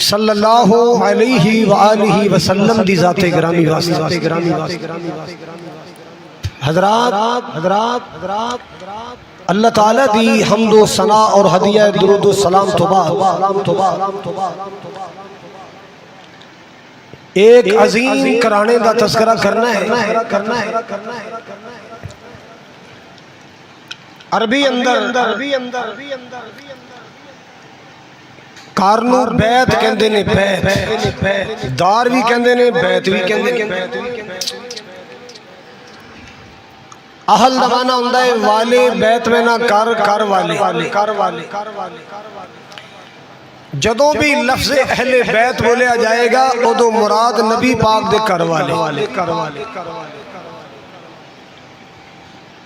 صلی اللہ علیہ وآلہ وسلم دی ذات گرامی واسطے حضرات اللہ تعالیٰ دی حمد و ثنا اور ہدیہ درود و سلام تو بعد ایک عظیم کرانے دا تذکرہ کرنا ہے۔ عربی اندر کارنو بیت کہندے نے، بیت دار بھی کہندے نے، بیت بھی کہندے نے۔ اہل دمانا ہوندہ ہے والے، بیت میں نہ کر والے۔ جدوں بھی لفظ اہل بیت بولیا جائے گا ادو مراد نبی پاک دے کر والے،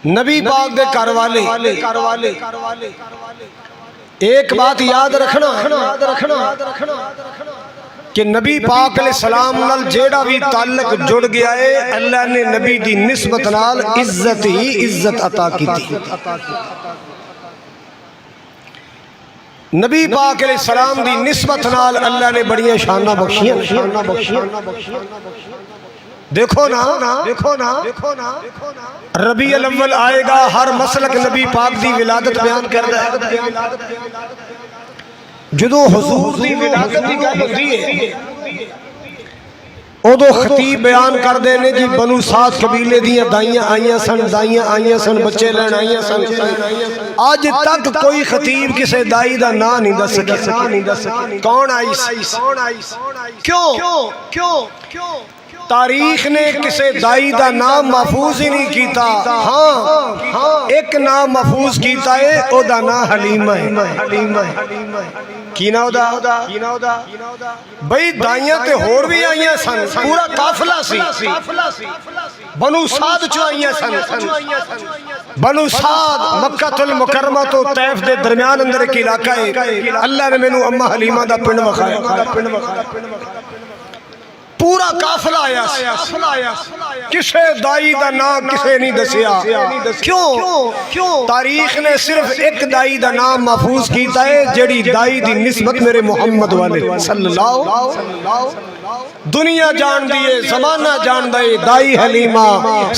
نبی پاک دے کر والے۔ ایک بات یاد رکھنا کہ نبی پاک علیہ السلام نال جیڑا بھی تعلق جڑ گیا ہے اللہ نے نبی دی نسبت نال عزت ہی عزت عطا کی تھی۔ نبی پاک علیہ السلام دی نسبت نال اللہ نے بڑیاں شانہ بخشیاں۔ دیکھو نا ربیع الاول آئے گا، ہر مسلک نبی پاک دی ولادت بیان کر رہا ہے۔ جدو حضور دی ولادت دی گل ہوندی ہے ادو خطیب بیان کر دینے جی بنو سعد قبیلے دیاں دائیاں آئیاں سن بچے لین آئیاں سن۔ آج تک کوئی خطیب کسے دائی دا نا نہیں دس سکے کون آئی، کیوں تاریخ نے کسے دائی دا نام محفوظ ہی نہیں کیتا۔ ہاں ایک نام محفوظ کیتا ہے او دا نام حلیمہ ہے۔ کی نا دا بھئی دائیاں تے ہور بھی آئیاں سن، پورا قافلہ سی، بنو سعد چو آئیاں سن۔ بنو سعد مکہ المکرمہ تو طیف دے درمیان اندر ایک علاقہ ہے، اللہ نے مینوں اماں حلیمہ دا پنڈ وکھایا۔ پورا قافلہ آیا، کسے دائی دا نام کسے نہیں دسیا۔ کیوں تاریخ نے صرف ایک دائی دا نام محفوظ کیتا ہے جڑی دائی دی نسبت میرے محمد والے صلی اللہ دنیا جان دیئے، زمانہ جان دیئے، دائی حلیمہ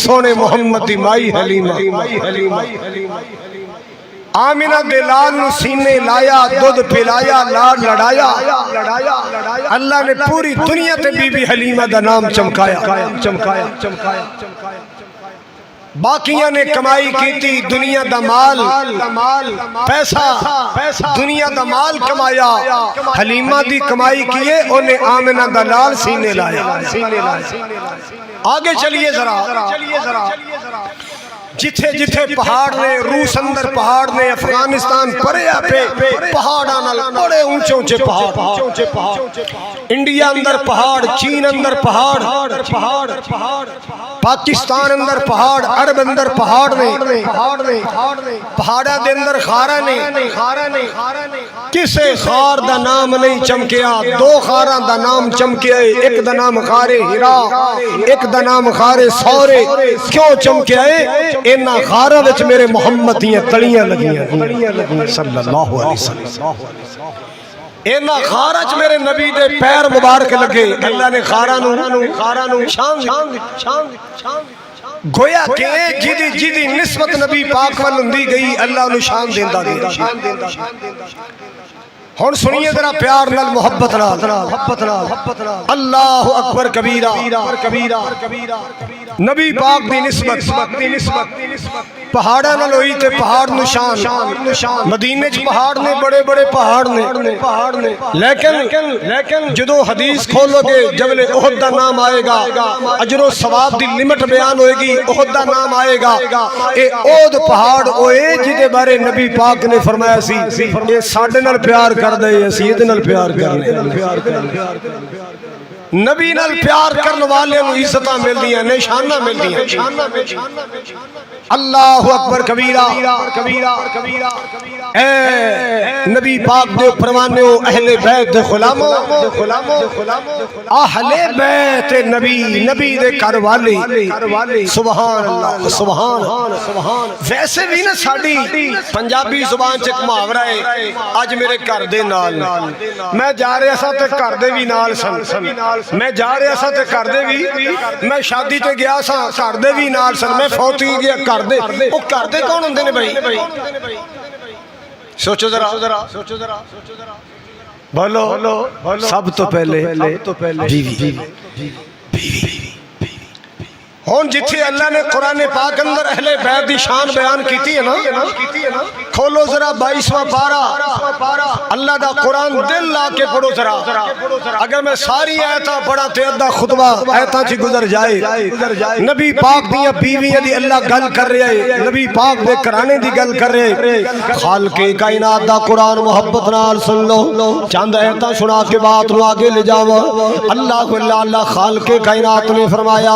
سونے محمد دی مائی حلیمہ۔ آمینہ دلال نو سینے لایا، دودھ پلایا، لاڑ لڑایا۔ اللہ نے پوری دنیا تے بی بی حلیمہ دا نام چمکایا۔ باقیاں نے کمائی کیتی، دنیا دا مال پیسہ، دنیا دا مال کمایا، حلیمہ دی کمائی کیے انہیں آمینہ دلال سینے لایا۔ آگے چلیے ذرا، جتھے پہاڑ نے، روس اندر پہاڑ نے، افغانستان پریا پہ پہاڑاں نال بڑے اونچے پہاڑ، انڈیا اندر پہاڑ، چین اندر پہاڑ، پاکستان اندر پہاڑ، عرب اندر پہاڑ نے، پہاڑا دے اندر خارہ نے۔ کسے خار دا نام نہیں چمکیا، دو خاراں دا نام چمکیا، ایک دا نام خار ہرا، ایک دا نام خار سورے۔ کیوں چمکیا ہے؟ اینا خارہ وچ میرے محمد دیاں تڑیاں لگیاں صلی اللہ علیہ وسلم۔ اینا خارہ وچ میرے نبی دے پیر مبارک لگے۔ اللہ نے خارہ نو شان گویا کہ جیدی نسبت نبی پاک والندی گئی اللہ نو شان دیندہ گئی۔ ہون سنیے ذرا پیار نال محبت نال، اللہ اکبر کبیرہ۔ نبی پاک دی نسبت پہاڑا نال ہوئی تے پہاڑ نشان، مدینے چ پہاڑ نے، بڑے پہاڑ نے، لیکن جدو حدیث کھولو گے جبل احد دا نام آئے گا، اجر و ثواب دی لمٹ بیان ہوئے گی، احد دا نام آئے گا۔ اے احد پہاڑ ہوئے جدے بارے نبی پاک نے فرمایا سی اے ساڈے نال پیار کر دے، اسی ادھے نال پیار کرنے۔ نبی نال پیار کرنے والے نو عزتاں مل دیاں، نشانہ مل دیاں۔ اللہ اکبر کبیرہ اے نبی پاک دے پروانے ہو اہل بیت دے غلاموں اہل بیت نبی نبی دے گھر والے سبحان اللہ سبحان ویسے بھی نا ساڈی پنجابی زبان چ ایک محاورہ ہے اج میرے گھر دے نال میں جا رہا سا تے گھر دے بھی نال سن میں جا رہا سا تے گھر دے بھی میں شادی تے گیا سا گھر دے بھی نال سن میں فوت ہی گیا گھر دے او گھر دے کون ہوندے نے بھائی سوچو ذرا بولو سب تو پہلے بیوی ہون جتھے اللہ نے قرآن پاک اندر اہل بیت دی شان بیان کیتی ہے نا کھولو ذرا 22واں پارہ اللہ دا قرآن دل لا کے پڑھو ذرا اگر میں ساری آیتاں پڑھا تے ادھا خطبہ آیتاں چی گزر جائے نبی پاک دیاں بیویاں دی اللہ گل کر رہے ہیں نبی پاک دے کرانے دی گل کر رہے ہیں خالق کائنات دا قرآن محبت نال سن لو چاند آیتاں سنا کے بات نو آگے لے جاؤ اللہ خالق کائنات نے فرمایا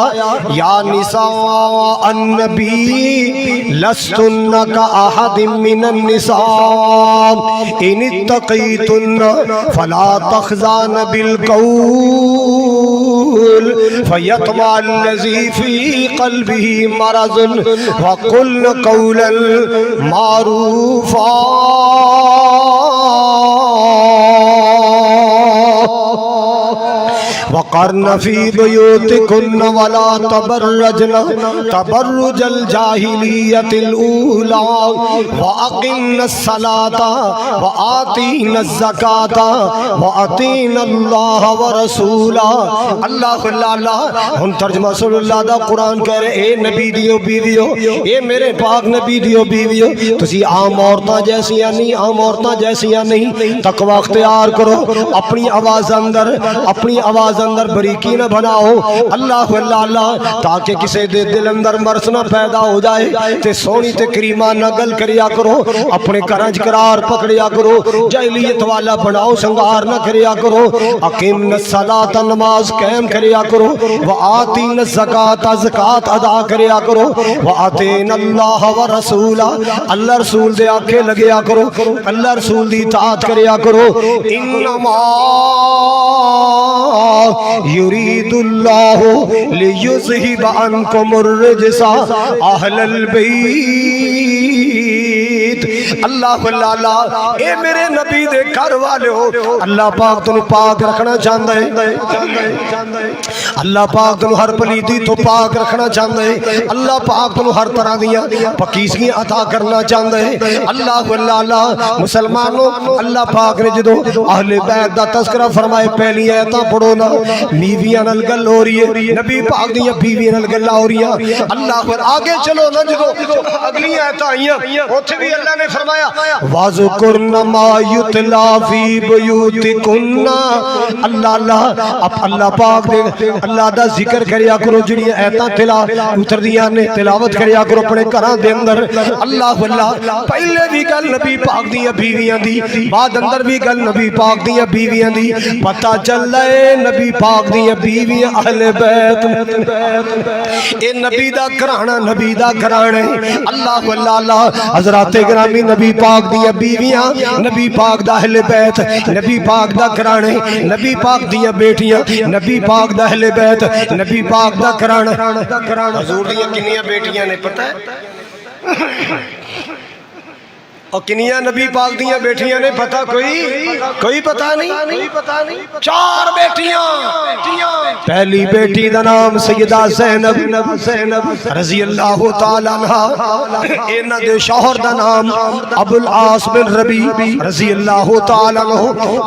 یا نساء النبی لستن كأحد من النساء ان اتقیتن فلا تخزان بالقول فيطمع الذي في قلبه مرض وقلن قولا معروفا وقرن فی بیوتکن ولا تبرجن تبرج الجاہلیت الاولی واقمن الصلاة وآتین الزکاة وآتین اللہ ورسولا اللہ ہم ترجمہ صلی اللہ دا قرآن کہہ رہے اے نبی دیو بیویو اے میرے پاک نبی دیو بیویو تسی عام عورتاں جیسیاں نہیں عام عورتاں جیسیاں نہیں تقوی اختیار کرو اپنی آواز اندر بریکی نہ بناؤ اللہ تاکہ کسی دے دل اندر مرض نہ پیدا ہو جائے تے سونی تے کریمہ نہ گل کریا کرو اپنے کرنج قرار پکڑیا کرو جاہلیت والا بناؤ سنگار نہ کریا کرو اقیمنا الصلاۃ نماز قائم کریا کرو وآتینا الزکاۃ زکات ادا کریا کرو وآتینا اللہ ورسولہ اللہ رسول دے آنکھیں لگیا کرو اللہ رسول دی اطاعت کریا کرو انما یرید اللہ لیذہب عنکم الرجس اہل البیت اللہ اے میرے نبی دے گھر والے ہو اللہ پاک تنو پاک رکھنا چاہتا ہے اللہ پاک تنو ہر پلیتی تو پاک رکھنا چاہتا ہے اللہ پاک تنو ہر طرح دیا پاکیزگی عطا کرنا چاہتا ہے اللہ مسلمانوں اللہ پاک نے جدو اہل بیت دا تذکرہ فرمائے پہلی آیتاں پڑھو نا بیویاں نال گل ہو رہی ہے نبی پاک دیاں بیویاں نال گل ہو رہی ہے اللہ پر آگے چلو نا جدو اگلی آیتاں آئیاں اوتھے بھی اللہ نے فرمایا وَذُكُرْنَ مَا يُتْلَى فِي بُيُوتِكُنَّ اللہ پاک دے اللہ دا ذکر کریا کرو جڑی آیتاں اتر دیاں نے تلاوت کریا کرو اپنے گھراں دے اندر اللہ پہلے بھی گل نبی پاک دیاں بیویاں دی بعد اندر بھی گل نبی پاک دیاں بیویاں دی پتہ چل رہے نبی پاک دیاں بیویاں اہل بیت اے نبی دا گھرانا نبی دا گھرانا اللہ حضرات گرامی نبی پاک دیاں بیویاں نبی پاک دا اہل بیت نبی پاک دا گھرانا نبی پاک دیاں بیٹیاں نبی پاک دا اہل بیت نبی پاک دا گھرانا حضور دیاں کنیاں بیٹیاں نے پتہ ہے اور کنیاں نبی پاک دیاں بیٹیاں نے پتہ کوئی پتہ نہیں 4 بیٹیاں پہلی بیٹی دا نام سیدہ زینب رضی اللہ تعالیٰ عنہ انہ دے شوہر دا نام ابو العاص بن ربی رضی اللہ تعالیٰ عنہ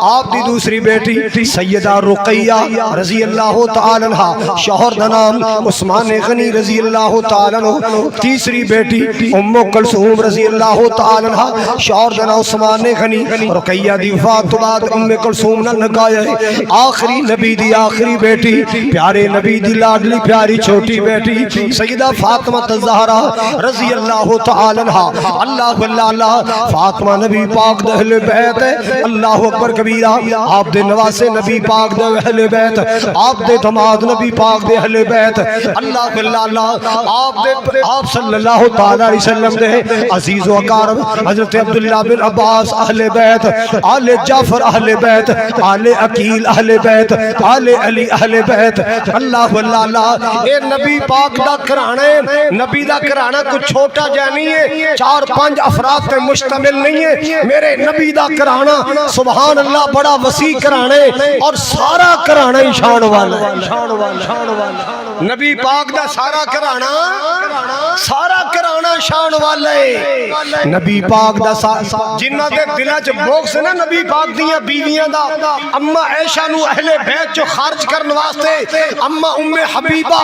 آپ دی دوسری بیٹی سیدہ رقیہ رضی اللہ تعالیٰ عنہ شوہر دا نام عثمان غنی رضی اللہ تعالیٰ عنہ تیسری بیٹی ام کلثوم رضی اللہ تعالیٰ عنہ شوہر دا نام عثمان غنی رقیہ دی وفات تو بعد کلثوم نال نکاح ہے آخری نبی دی آخری بیٹی پیارے نبی دی لاڈلی پیاری چھوٹی بیٹی سیدہ فاطمہ الزہرا رضی اللہ تعالی عنہا اللہ اللہ فاطمہ نبی پاک دے اہل بیت ہے اللہ اکبر کبیرہ آپ دے نواسے نبی پاک دے اہل بیت آپ دے دماد نبی پاک دے اہل بیت اللہ اللہ آپ صلی اللہ تعالی علیہ وسلم دے عزیز و اقارب حضرت عبداللہ بن عباس اہل بیت آل جعفر اہل بیت آل عقیل اہل بیت آل علی اہل بیت اللہ اللہ اے نبی پاک دا کرانا ہے نبی دا کرانا کچھ چھوٹا جا نہیں ہے 4-5 افراد پہ مشتمل نہیں ہے میرے نبی دا کرانا سبحان اللہ بڑا وسیع کرانا ہے اور سارا کرانا ہی شان والا ہے نبی پاک دا سارا کرانا شان والا ہے نبی پاک دا جنہ دے دلہ چ بغض ہے نا نبی پاک دیاں بیویاں دا اما عائشہ نو اہل بیت جو خارج کرن واسطے اما ام حبیبہ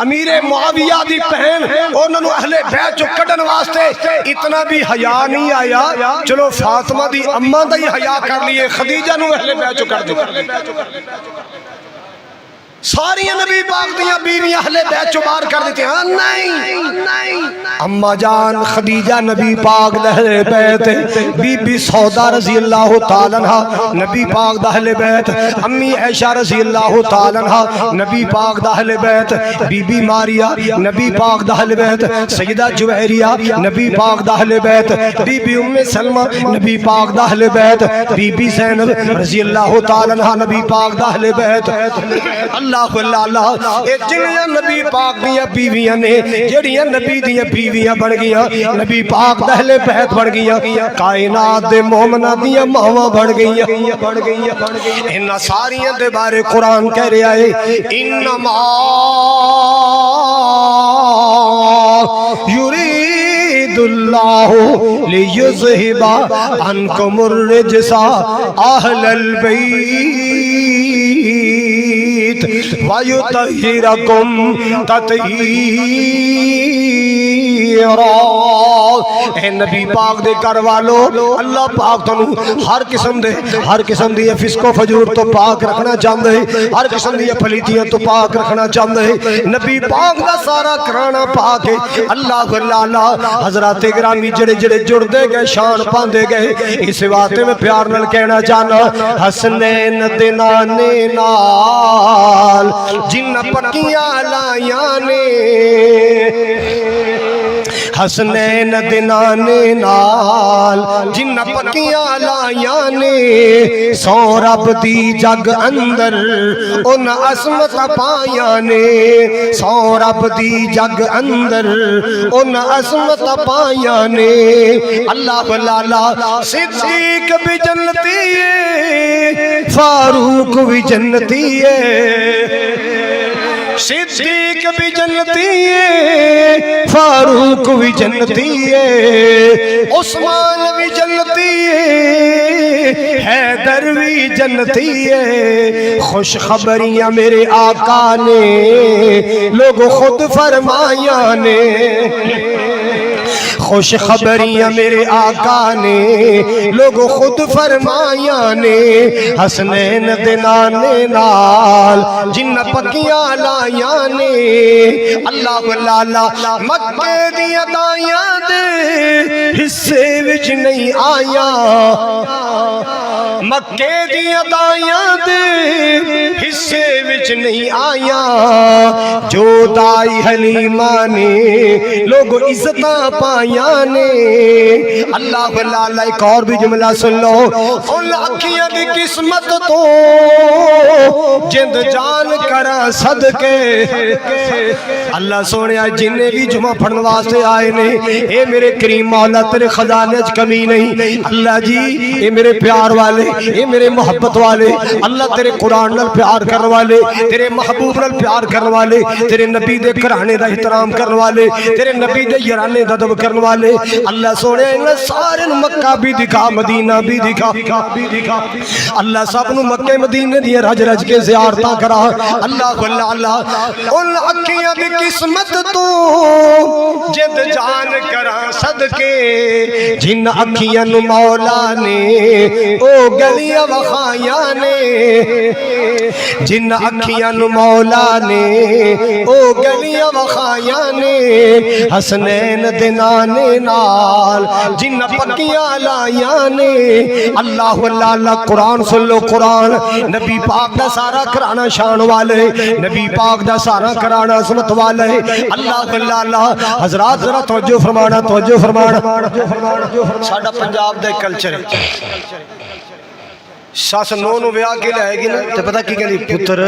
امیر معاویہ دی بہن انہاں نو اہل بیت جو کڈن واسطے اتنا بھی حیا نہیں آیا چلو فاطمہ دی اما دا ہی حیا کر لیے خدیجہ نو اہل بیت جو کر دے ساری نبی پاک دیاں بیویاں اہل بیت چو باہر کر دیتے ہیں نہیں اما جان خدیجہ نبی پاک اہل بیت بی بی سودا رضی اللہ تعالیٰ عنہ نبی پاک اہل بیت امی عائشہ رضی اللہ تعالیٰ عنہ نبی پاک اہل بیت بی بی ماریا نبی پاک اہل بیت سیدہ جویریہ نبی پاک اہل بیت بی بی ام سلمہ نبی پاک اہل بیت بی بی زینب رضی اللہ تعالیٰ عنہ نبی پاک اہل بیت اللہ اے جنیاں نبی پاک دیاں بیویاں نے جڑیاں نبی دیاں بیویاں بن گیاں نبی پاک دا اہل بیت بن گیاں کائنات دے مومنہ دیاں ماواں بن گیاں انہاں ساریاں دے بارے قرآن کہہ رہا ہے انما یرید اللہ لیذہب عنکم الرجس اہل البیت وَيُطَهِّرَكُمْ تَطْهِيرًا اے نبی پاک دے کر والو اللہ پاک تنو ہر قسم دی فسق و فجور تو پاک رکھنا چاہندے ہر قسم دی پلیتیاں تو پاک رکھنا چاہندے نبی پاک دا سارا کرانا پاک ہے اللہ اللہ حضرات گرامی جڑے جڑے جڑ دے گئے شان پاندے گئے اس واتے میں پیار نل کہنا چاہنا حسنین دے نانے نال جن پکیاں لائیاں نے حسنین دنانے نال جن پکیاں لائیاں نے سو رب دی جگ اندر ان عصمت پائیاں نے سو رب دی جگ اندر ان عصمت پائیاں نے اللہ اللہ صدیق بھی جنتی ہے فاروق بھی جنتی ہے صدیق بھی جنتی ہے فاروق بھی جنتی ہے عثمان بھی جنتی ہے حیدر بھی جنتی ہے خوش خبریاں میرے آقا نے لوگ خود فرمایاں نے خوش خبریاں میرے آقا نے لوگ خود فرمایاں نے حسنین دنانے نال جن پکیاں لائیاں نے اللہ اللہ مکے دیاں دائیاں دے حصے وچ نہیں آیا مکے دیاں دائیاں دے حصے وچ نہیں آیا جو دائی حلیمہ نے لوگ عزتاں پائیاں نے اللہ اللہ ایک اور بھی جملہ سن لو ان اکھیاں دی قسمت تو جند جان کرا صدقے اللہ سونے جنہیں بھی جمعہ پڑھن واسطے آئے نے اے میرے کریم مولا تیرے خزانے کمی نہیں اللہ جی اے میرے پیار والے والے اے میرے محبت والے اللہ تیرے قرآن نال پیار کرنے والے تیرے محبوب نال پیار کرنے والے تیرے نبی دے گھرانے دا احترام کرنے والے تیرے نبی دے یارانے دا ادب کرنے والے اللہ سونے انہاں سارے مکہ بھی دکھا مدینہ بھی دکھا اللہ سب نو مکے مدینے دی رج رج کے زیارتاں کرا اللہ اللہ اللہ ان اکھیاں دی قسمت تو جد جان کرا صدقے جن اکھیاں نو مولا نے او گلیاں وخایاں نے جن اکھیاں نو مولا نے او گلیاں وخایاں نے حسنین دے نانے نال جن پکیاں لائیاں نے اللہ اللہ اللہ قرآن سن لو قرآن نبی پاک دا سارا کرانا شان والے نبی پاک دا سارا کرانا عظمت والے اللہ اللہ اللہ حضرات ذرا توجہ فرمانا ساڈا پنجاب دا کلچر ساس نو نو بیاہ کے لائے گی نا تو پتہ کی کہنی پتر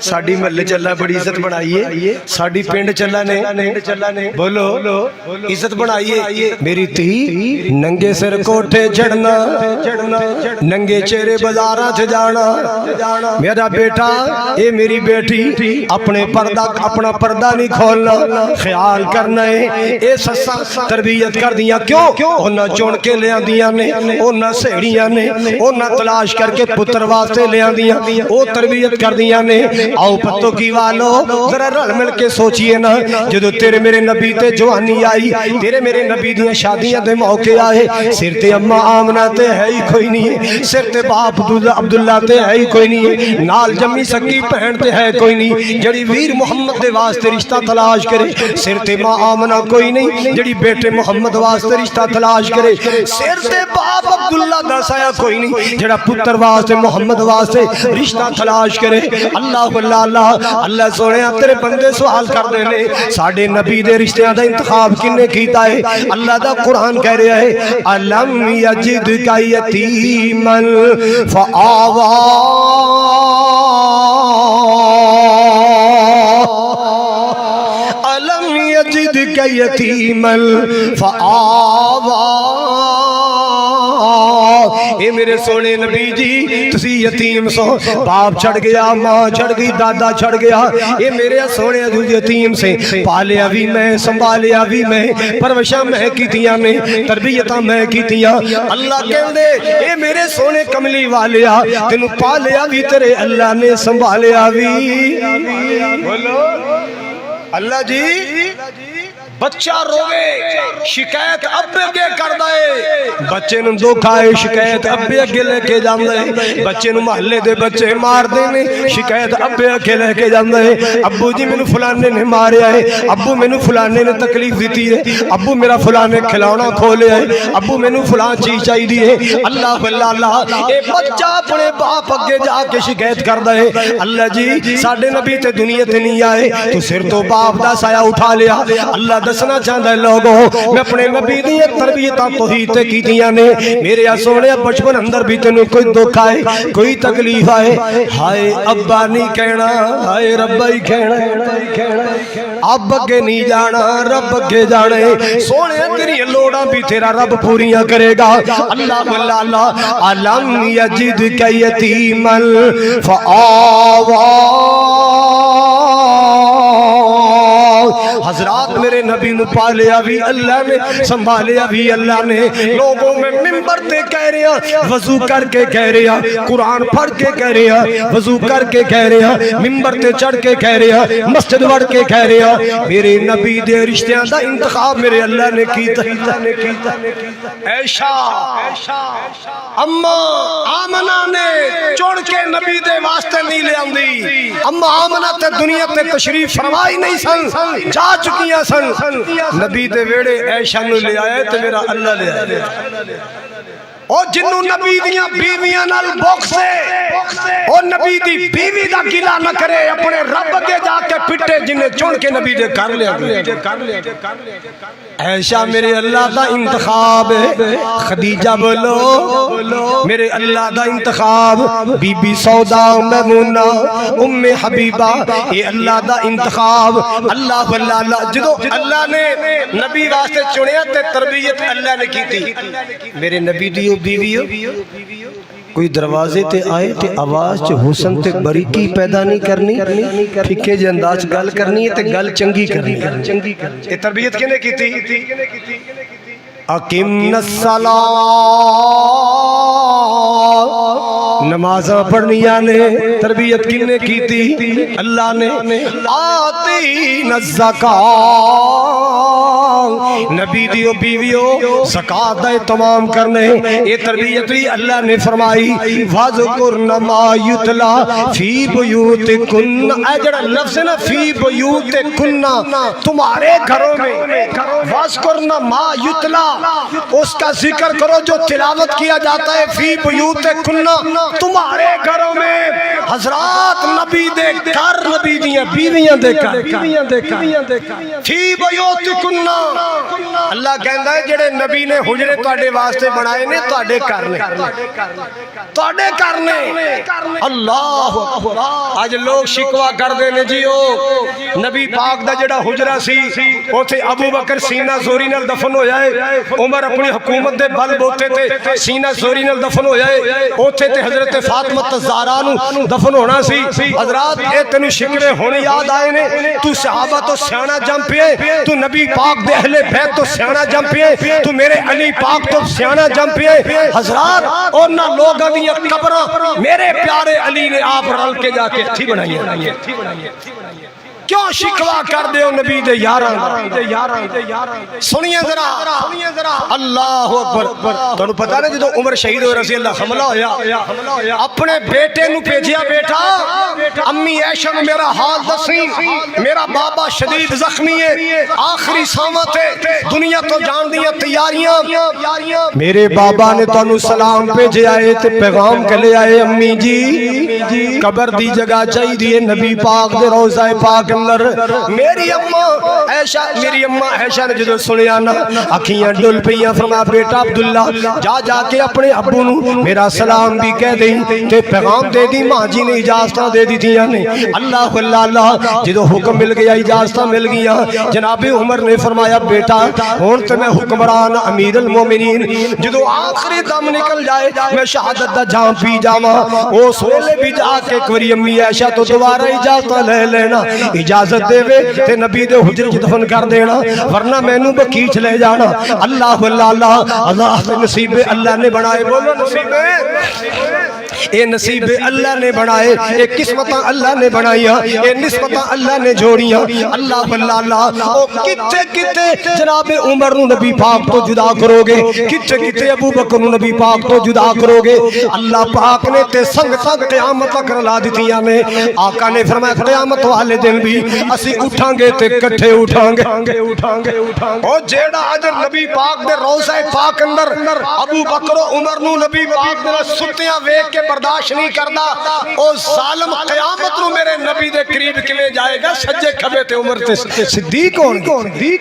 ساڑی محلے چلا بڑی عزت بنائیے ساڑی پینڈ چلا نے بولو عزت بنائیے میری تھی ننگے سر کوٹھے چڑھنا ننگے چہرے بازاراں سے جانا میرا بیٹا اے میری بیٹی اپنے اپنا پردہ نہیں کھولنا خیال کرنا ہے اے سسا تربیت کر دیا کیوں انہاں چون کے لے آندیاں نے انہاں سہڑیاں نے انہاں تلاش کر کے پتر واسطے لے آندیاں او تربیت کر دیا نے آؤ پتو کی والو ذرا رل مل کے سوچئے نا جدو تیرے میرے نبی تے جوانی آئی تیرے میرے نبی دیاں شادیاں دے موقع آئے سر تے اماں آمنہ تے ہے ہی کوئی نہیں ہے سر تے باپ عبداللہ تے ہے ہی کوئی نہیں ہے نال جمی سکی پہن تے ہے کوئی نہیں جڑی ویر محمد دے واسطے رشتہ تلاش کرے سر تے ماں آمنہ کوئی نہیں جڑی بیٹے محمد واسطے رشتہ تلاش کرے سر تے باپ عبداللہ دا سایہ کوئی نہیں جڑا پتر واسطے محمد واسطے رشتہ تلاش کرے اللہ اللہ اللہ اللہ سونے تیرے بندے سوال کر دے لے ساڑھے نبی دے رشتہ دا انتخاب کنے کیتا ہے اللہ دا قرآن کہہ رہا ہے علم یجد کا یتیمن فآوا علم یجد کا یتیمن فآوا اے میرے سونے نبی جی تسی یتیم سو باپ چھڑ گیا ماں چھڑ گئی دادا چھڑ گیا اے میرے سونے یتیم سے پالیا بھی میں سنبھالیا بھی میں پروشاں میں کیتیاں نے تربیتاں میں کیتیاں اللہ کہن دے اے میرے سونے کملی والیا تینوں پالیا بھی تیرے اللہ نے سنبھالیا بھی بولو اللہ جی بچہ روے شکایت ابے اگے کر دے بچے نو دکھ آئے شکایت ابے اگے لے کے جاندے بچے نو محلے دے بچے مار دینے شکایت ابے اگے لے کے جاندے ابو جی مینوں فلانے نے ماریا ہے ابو مینوں فلانے نے تکلیف دیتی ہے ابو میرا فلانے کھلونا کھولیا ہے ابو مینوں فلان چیز چاہیے ہے اللہ اللہ اللہ اے بچہ اپنے باپ اگے جا کے شکایت کردا ہے اللہ جی ساڈے نبی تے دنیا تے نہیں آئے تو سر تو باپ دا سایہ اٹھا لیا اللہ دسنا چاہتا ہے لوگوں میں اپنے نبی دی تربیتاں توحید تے کیتیاں نے میرے سونے بچپن اندر بھی تینوں کوئی دکھ آئے کوئی تکلیف آئے ہائے ابا نہیں کہنا ہائے ربا ہی کہنا اب اگے نہیں جانا رب اگے جانے سونے تیری لوڑاں بھی تیرا رب پوریاں کرے گا اللہ اللہ اللہ علم یجد کا یتیمن فآوا حضرات میرے نبی نو پالیا بھی اللہ نے سنبھالیا بھی اللہ نے لوگوں میں ممبر تے کہہ رہے ہیں وضو کر کے کہہ رہے ہیں قرآن پڑھ کے کہہ رہے ہیں وضو کر کے کہہ رہے ہیں ممبر تے چڑھ کے کہہ رہے ہیں مسجد وڑ کے کہہ رہے ہیں میرے نبی دے رشتیاں دا انتخاب میرے اللہ نے کیتا ایشا اما آمنہ نے چوڑ کے نبی دے واسطے نہیں لے آندی اما آمنہ تے دنیا تے تشریف فرمائی نہیں سن جا چکیاں سن نبی دے ویڑے عائشہ نو لے آئے تو میرا اللہ لے آئے اور جنہوں نبی دیاں بیویاں نال بوکھ سے اور نبی دی بیوی دا گلہ نہ کرے اپنے رب کے جا کے پٹے جنہیں چون کے نبی دے کر لیا عائشہ میرے اللہ دا انتخاب ہے خدیجہ بولو میرے اللہ دا انتخاب بی بی سودا میمونہ ام حبیبہ یہ اللہ دا انتخاب اللہ واللہ اللہ جدو اللہ نے نبی واسطے چنیا تے تربیت اللہ نے کی تھی میرے نبی دیو بیویو کوئی دروازے تے آئے تے آواز چ حسن تے بریکی پیدا نہیں کرنی، پھکے جے انداز گل کرنی ہے تے گل چنگی کرنی ہے۔ یہ تربیت کنے کی تھی؟ اقیمنا الصلاۃ، نمازاں پڑھنیاں نے۔ تربیت کنے کی تھی؟ اللہ نے۔ آتینا الزکاۃ، نبی دیو بیویو زکاة دا تمام کرنے۔ یہ تربیت بھی اللہ نے فرمائی وَذْكُرْنَ مَا يُتْلَى فِي بُيُوتِكُنَّ، اے جڑا لفظ ہے نا فی بیوتکن، تمہارے گھروں میں۔ وَذْكُرْنَ مَا يُتْلَى، اس کا ذکر کرو جو تلاوت کیا جاتا ہے، فی بیوتکن، تمہارے گھروں میں۔ حضرات نبی دے گھر، نبی دیاں بیویاں دے گھر، فی بیوتکن۔ اللہ کہندا ہے جڑے نبی نے حجرے تواڈے واسطے بنائے نے، تواڈے گھر نے، تواڈے گھر نے۔ اللہ اکبر۔ اج لوگ شکوا کردے نے جی او نبی پاک دا جڑا حجرہ سی اوتھے ابو بکر سینہ زوری نال دفن ہو جائے، عمر اپنی حکومت دے بل بوتے تے سینہ زوری نال دفن ہو جائے، اوتھے تے حضرت فاطمہ الزہرا نو دفن ہونا سی۔ حضرات اے تینوں شکوے ہونے یاد آئے نے؟ تو صحابہ تو سیاںا جم پئے، تو نبی پاک دے اہل بیت تو سیاںا جم پئے، تو میرے علی پاک تو سیاںا جم پئے۔ حضرات انہاں لوگاں دیاں قبراں میرے پیارے علی نے آپ رل کے جا کے تھی بنائی ہے۔ کیوں شکوا کر دے ہو نبی دے یاراں؟ سنیے ذرا، اللہ اکبر۔ تانوں پتہ نہیں جدوں عمر شہید ہوئے رضی اللہ حملہ ہویا، اپنے بیٹے نو بھیجیا، بیٹا امی عائشہ نو میرا حال دسی، میرا بابا شدید زخمی ہے، آخری ساماں تے دنیا تو جان دیاں تیاریاں۔ میرے بابا نے تانوں سلام بھیجے آئے تے پیغام کلے آئے، امی جی قبر دی جگہ چاہی دیئے نبی پاک دے روضہ پاک اندر۔ میری اماں عائشہ نے جدو سنیا نا اکھیاں ڈل پئیاں، فرمایا بیٹا عبداللہ جا کے اپنے ابو نو میرا سلام بھی کہہ دیں تے پیغام دے دی۔ ماں جی نے اجازتاں دے دی تھیاں نے۔ اللہ اللہ جدو حکم مل گیا، اجازتاں مل گیا، جناب عمر نے فرمایا بیٹا ہن تے میں حکمران امیر المومنین، جدو آخری دم نکل جائے میں شہادت دا جام پی جاواں، اس ویلے بھی جا کے ایک واری امی عائشہ تو دوبارہ اجازت لے لینا، اجازت دے وے تے نبی دے حجرے وچ دفن کر دینا، ورنہ مینوں بقیچ لے جانا۔ اللہ اللہ اللہ دے نصیب اللہ نے بنائے، بولو نصیب اے نصیب اللہ نے بنائے، اے قسمتاں اللہ نے بنائیاں، اے نسبتاں اللہ نے جوڑیاں۔ اللہ اللہ او کتے کتے جناب عمر نو نبی پاک تو جدا کرو گے، کتے کتے ابو بکر نو نبی پاک تو جدا کرو گے۔ اللہ پاک نے تے سنگ سنگ قیامت تک رلا دتیاں نے۔ آقا نے فرمایا قیامت والے دن بھی اسی اٹھاں گے تے کٹھے اٹھاں گے۔ او جیڑا اجر نبی پاک دے روضہ پاک اندر ابو بکر و عمر نو نبی پاک دے ستیاں ویکھ کے برداشت نہیں کردا، او ظالم قیامت نو میرے نبی دے قریب کیویں جائے گا؟ سجے کھبے تے عمر تے صدیق ہون گے۔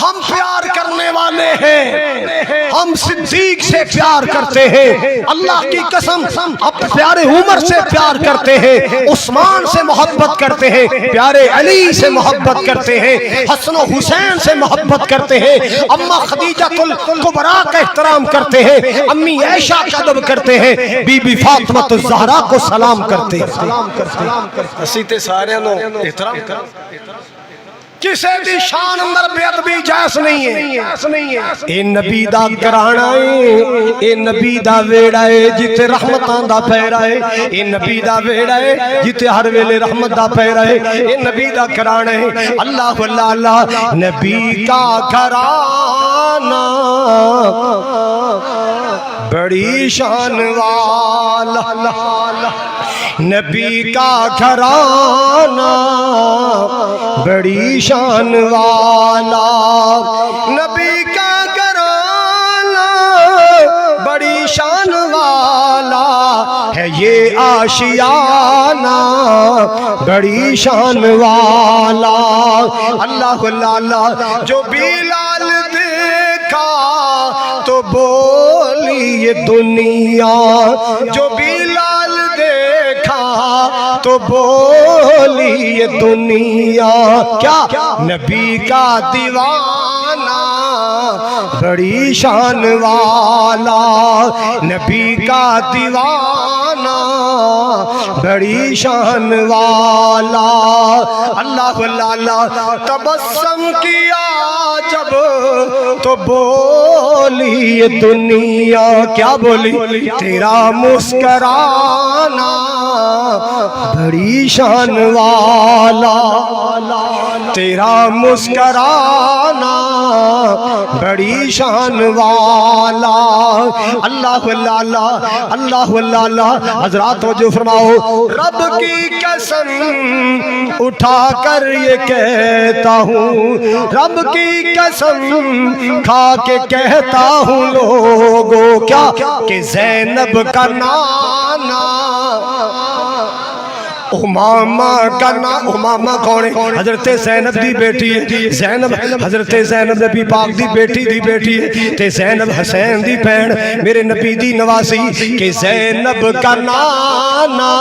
ہم پیار کرنے والے ہیں، ہم صدیق سے پیار کرتے ہیں، اللہ کی قسم اب پیارے عمر سے پیار کرتے ہیں، عثمان سے محبت کرتے ہیں، پیارے علی سے محبت کرتے ہیں، حسن و حسین سے محبت کرتے ہیں، اماں خدیجہ الکبریٰ کا احترام کرتے ہیں، امی عائشہ کا ادب کرتے ہیں، بی بی فاطمہ الزہرا کو سلام کرتے ہیں۔ اسی تے سارے نو احترام کسے دی شان اندر بے ادبی جائز نہیں ہے۔ اے نبی دا گھرانا ہے، اے نبی دا ویڑا ہے جتے رحمتاں دا پھیرا ہے، اے نبی دا ویڑا ہے جتے ہر ویلے رحمت دا پھیرا ہے، اے نبی دا گھرانا ہے۔ اللہ اللہ اللہ نبی کا گھرانا بڑی شان والا، نبی کا گھرانا بڑی شان والا، نبی کا گھرانا بڑی شان والا ہے، یہ آشیانہ بڑی شان والا۔ اللہ اللہ جو بلال دیکھا تو بولی یہ دنیا، جو بلال دیکھا تو بولی یہ دنیا، کیا نبی کا دیوانہ بڑی شان والا نبی کا دیوانہ بڑی شان والا اللہ اللہ تبسم کیا جب تو بولی یہ دنیا کیا بولی تیرا مسکرانا بڑی شان والا تیرا مسکرانا بڑی شان والا اللہ اللہ اللہ اللہ حضرات توجہ فرماؤ رب کی قسم اٹھا کر یہ کہتا ہوں رب کی قسم کھا کے کہتا ہوں لوگوں کیا کہ زینب کا نانا امامہ کا نام امامہ کون ہے حضرت زینب دی بیٹی ہے زینب حضرت زینب نبی پاک دی بیٹی ہے تے زینب حسین دی بہن میرے نبی دی نواسی کہ زینب کا نانا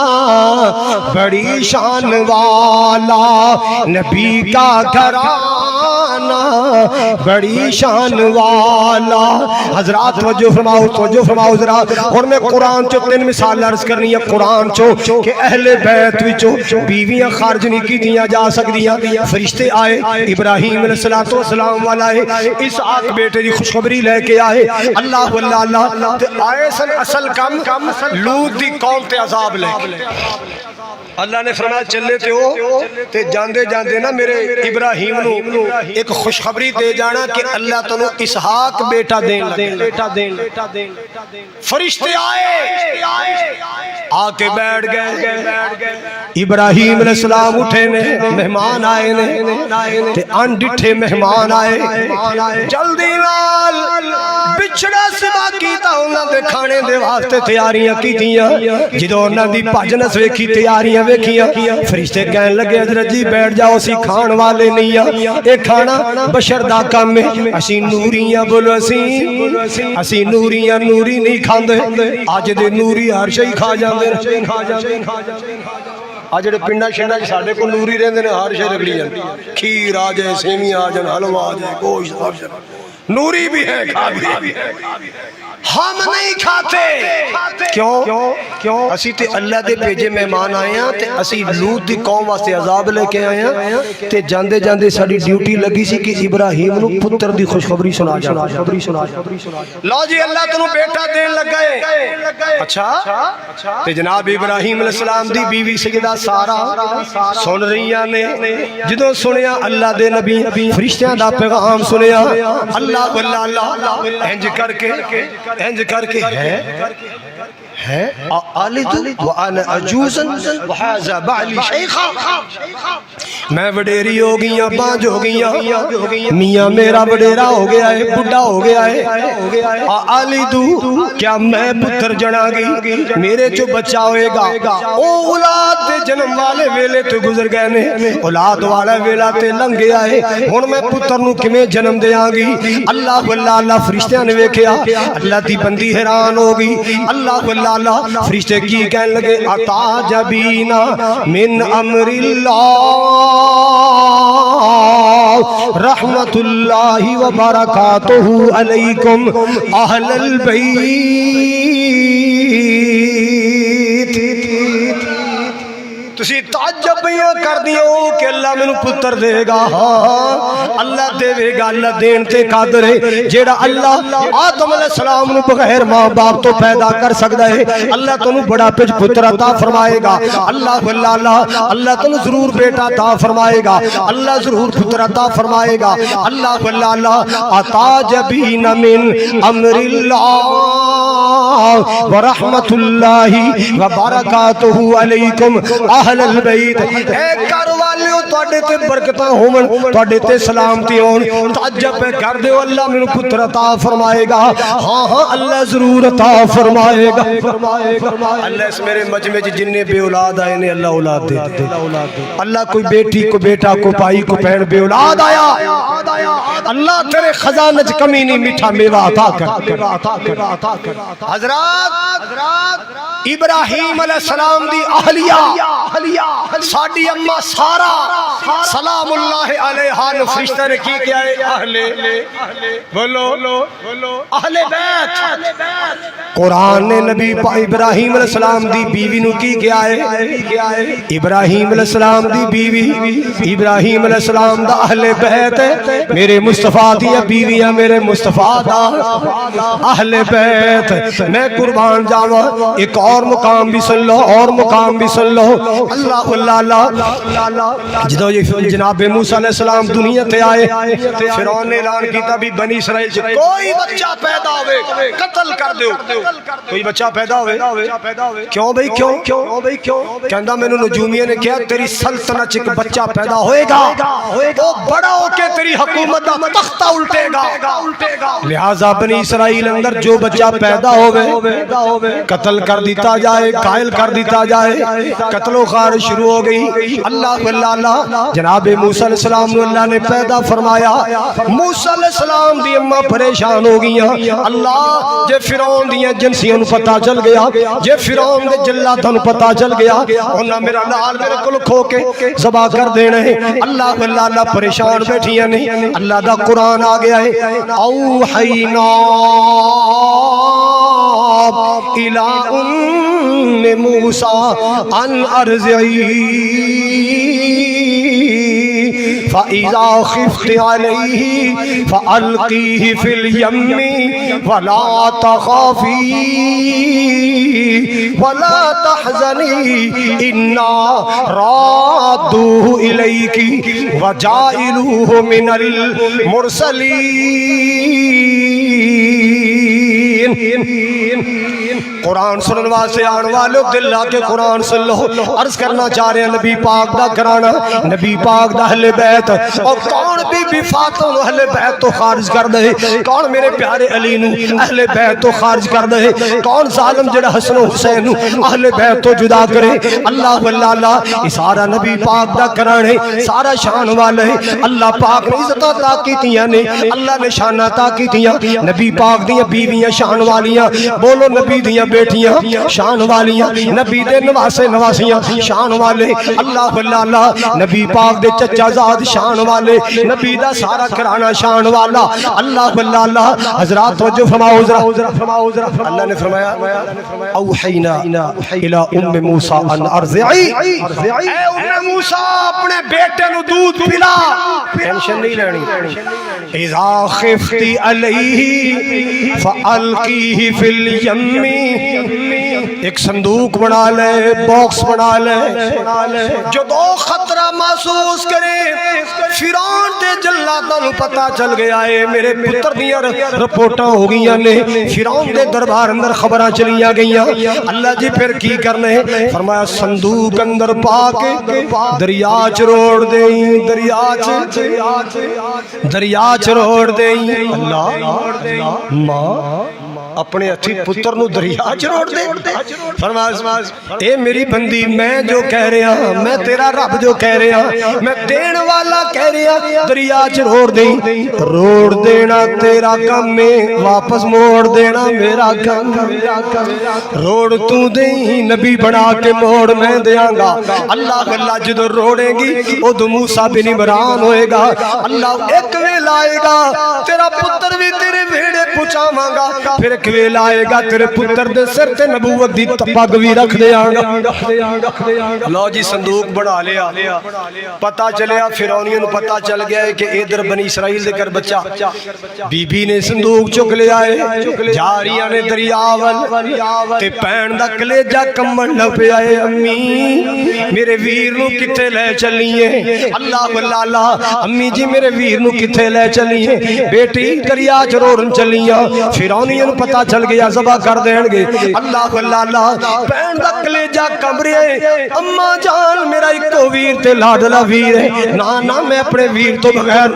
بڑی شان والا نبی کا گھرانہ بڑی شان والا حضرات توجہ فرماؤ ذرا اور میں قرآن چو تین مثال عرض کرنی ہے قرآن چو کہ اہل بیت بیویاں خارج نہیں کی دیا جا سکدیاں فرشتے آئے ابراہیم علیہ السلام والا ہے اس آق بیٹے دی خوشخبری لے کے آئے اللہ اللہ آئے سن اصل کم لوط دی قوم تے عذاب لے اللہ نے فرمایا چلے تے ہو تے جاندے جاندے نا میرے ابراہیم نو ایک خوشخبری دے جانا کہ اللہ تنو اسحاق بیٹا دین لگے فرشتے آئے آ کے بیٹھ گئے ابراہیم علیہ السلام اٹھے نے مہمان آئے نے تے انڈٹھے مہمان آئے جلدی نال بچڑا سوا کیتا انہاں دے کھانے دے واسطے تیاریاں کیتیاں جدوں انہاں دی بھجنس ویکھی تیاریاں ویکھیاں فرشتے کہن لگے حضرت جی بیٹھ جاؤ اسی کھان والے نہیں ہاں اے کھانا بشر دا کام ہے اسی نوریاں بولو اسی نوریاں نوری نہیں کھاندے اج دے نوری ہر شے کھا جاندے آج جڑے پنڈا شنڈا ساڈے کو نوری رہندے نے ہر شے رگڑی جاندی کھیر آ جائے سیویاں آ جائے حلوا آ جائے گوشت آ جائے نوری بھی ہے کھا بھی ہم نہیں کھاتے کیوں اسی تے اللہ دے بھیجے مہمان آئے ہیں تے اسی لوط دی قوم واسطے عذاب لے کے آئے ہیں تے جاندے جاندے ساڈی ڈیوٹی لگی سی کہ ابراہیم نو پتر دی خوشخبری سنا جانا لو جی اللہ تنو بیٹا دین لگ گئے اچھا تے جناب ابراہیم علیہ السلام دی بیوی سیدہ سارا سن رہیاں نے جدوں سنیا اللہ دے نبی فرشتیاں دا پیغام سنیا اللہ اللہ انج کر کے ہے آلد وانا عجوزا وحاذا بعلی شیخا میں وڈیری ہو گیا بانج ہو گیا میاں میرا وڈیرا ہو گیا ہے بڑھا ہو گیا ہے آلدو کیا میں پتر جنا گی میرے جو بچہ ہوئے گا او اولاد دے جنم والے ویلے تو گزر گئے نے اولاد والا ویلا تے لنگ گیا ہے ہن میں پتر نو کیویں جنم دیاں گی اللہ اللہ فرشتیاں نے ویکھیا اللہ دی بندی حیران ہو گئی اللہ اللہ فرشتے کی کہنے لگے اتعجبینا من امر اللہ رحمت اللہ وبرکاتہ علیکم اہل البیت تسی تعجبیاں کر دیو کہ اللہ میں پتر دے گا اللہ دے گا اللہ دین تے قادر ہے جیڑا اللہ آدم علیہ السلام نو بغیر ماں باپ تو پیدا کر سکتا ہے اللہ تنو بڑا پچ پتر عطا فرمائے گا اللہ اللہ تنو ضرور بیٹا عطا فرمائے گا اللہ ضرور پتر عطا فرمائے گا اللہ اتعجبین من امر اللہ ورحمت اللہ وبرکاتہ علیکم اہل البیت اے گھر والیو تواڈے تے برکتاں ہون تواڈے تے سلامتی ہون تعجب کر دیو اللہ مینوں پتر عطا فرمائے گا ہاں اللہ ضرور عطا فرمائے گا اللہ اس میرے مجمع وچ جننے بے اولاد آئے نے اللہ اولاد دے اللہ کوئی بیٹی کو بیٹا کو بھائی کو بہن بے اولاد آیا اللہ تیرے خزانہ وچ کمی نہیں میٹھا میوہ عطا کر حضرات ابراہیم علیہ السلام دی اہلیہ ساڈی اماں سارا سلام اللہ علیہا فرشتہ نے کی کیا ہے؟ بولو اہل بیت۔ قرآن نے نبی ابراہیم علیہ السلام دی بیوی نو کی کیا ہے؟ ابراہیم علیہ السلام دی بیوی، ابراہیم علیہ السلام دا اہل بیت ہے، میرے مصطفیٰ دیا بیویاں میرے مصطفیٰ دا اہل بیت۔ میں قربان جاوا ایک اور مقام بھی سن لو، اور مقام بھی سن لو۔ اللہ اللہ جدو یہ جناب موسیٰ علیہ السلام دنیا تے آئے، فرعون نے اعلان کیتا بھی بنی اسرائیل سے کوئی بچہ پیدا ہوئے قتل کر دو، کوئی بچہ پیدا ہوئے۔ کیوں بھئی کیوں؟ کہندہ میں نے نجومیہ نے کیا تیری سلطنت ایک بچہ پیدا ہوئے گا، وہ بڑا ہو کے تیری حکومت کا تختہ الٹے گا، لہٰذا بنی اسرائیل اندر جو بچہ پیدا ہوئے قتل کر دیتا جائے، قائل کر دیتا جائے، قتل و خار شروع ہو گئی۔ اللہ جناب موسیٰ علیہ السلام نے اللہ نے پیدا فرمایا، موسیٰ علیہ السلام دی اماں پریشان ہو گئیاں۔ اللہ جے فرعون دیاں جنسیاں پتہ چل گیا، جے فرعون دے جلاتاں پتہ چل گیا، انہاں میرا لال میرے کل کھو کے ذبح کر دینا ہے۔ اللہ پریشان بیٹھیاں نہیں۔ اللہ دا قرآن آ گیا ہے، اوحینا الی ام موسیٰ ان ارضعی فَإِذَا خِفْتِ عَلَيْهِ فَأَلْقِيهِ فِي الْيَمِّ وَلَا تَخَافِي وَلَا تَحْزَنِي إِنَّا رَادُّوهُ إِلَيْكِ وَجَاعِلُوهُ مِنَ الْمُرْسَلِينَ۔ قرآن سنن واسے آن والے دل لا کے قرآن سن لو۔ عرض کرنا چاہ رہے ہیں نبی پاک دا گھرانہ، نبی پاک دا اہل بیت، اور کون بی فاطمہ نو اہل بیت تو خارج کر دے، کون میرے پیارے علی نو اہل بیت تو خارج کر دے، کون ظالم جڑا حسن و حسین نو اہل بیت تو جدا کرے۔ اللہ یہ سارا نبی پاک دا گھرانے، سارا شان والے اللہ پاک نے عزت عطا کیتیاں نے، اللہ نے شان عطا کیتیاں۔ نبی پاک دیاں بیویاں شان والیاں، بولو نبی دیاں بیٹیاں شان والیاں، نبی دے نواسے نواسیاں شان والے۔ اللہ نبی پاک دے چچا زاد شان والے، نبی دا سارا گھرانہ شان والا۔ اللہ حضرات توجہ فرماؤ ذرا۔ اللہ نے فرمایا اوحینا الی ام موسیٰ ان ارضعی، اے ام موسیٰ اپنے بیٹے نو دودھ پلا، ٹینشن نہیں لینی۔ اذا خفتی علیہ فالقیہ فی الیم، ایک صندوق بنا لے، باکس بنا لے، جو دو خطرہ محسوس کرے، فرعون دے جلاتاں نو پتہ چل گیا ہے میرے پتر دیاں رپورٹاں ہو گئیاں نے، فرعون دے دربار اندر خبراں چلیاں گئیاں۔ اللہ جی پھر کی کرنے؟ فرمایا صندوق اندر پا کے دریا چ روڑ دیں، دریا چ روڑ دیں۔ اللہ ماں اپنے ہتھی پتر نو دریا چ روڑ دے۔ فرمایا اے میری بندی میں جو کہہ رہا ہوں، میں تیرا رب جو کہہ رہا ہوں، میں دین والا کہہ رہا ہوں، دریا چ روڑ دیں۔ روڑ دینا تیرا کم ہے، واپس موڑ دینا میرا کم۔ روڑ تو دیں نبی بنا کے موڑ میں دیاں گا۔ اللہ جدو روڑے گی ادو موسیٰ بن عمران ہوئے گا۔ اللہ ایک ویل آئے گا تیرا پتر بھی تیرے ویڑے پچھاواں گا، پھر ایک ویل آئے گا تیرے پتر دے سر تے نبوت دی پگ بھی رکھ دے آنگا۔ لو جی صندوق بنا لیا، پتہ چلیا فرعونیوں نو پتہ چل گیا ہے کہ ادھر بنی اسرائیل دے کر بچہ۔ بی بی نے صندوق چک لیا ہے، جاریاں نے دریاول تے پین دا کلیجہ کمن نہ پیا ہے۔ امی میرے ویر نو کتے لے چلیے؟ اللہ امی جی میرے ویر نو کتے لے چلیے؟ بیٹی دریا چ روڑن چلیاں، فرعونیوں پتہ چل گیا ذبح کر دیں گے۔ اللہ پین دا کلیجہ کمرے، اماں جان میرا ایکو ویر تے لاڈلا ویر ہے، نا میں اپنے ویر تو بغیر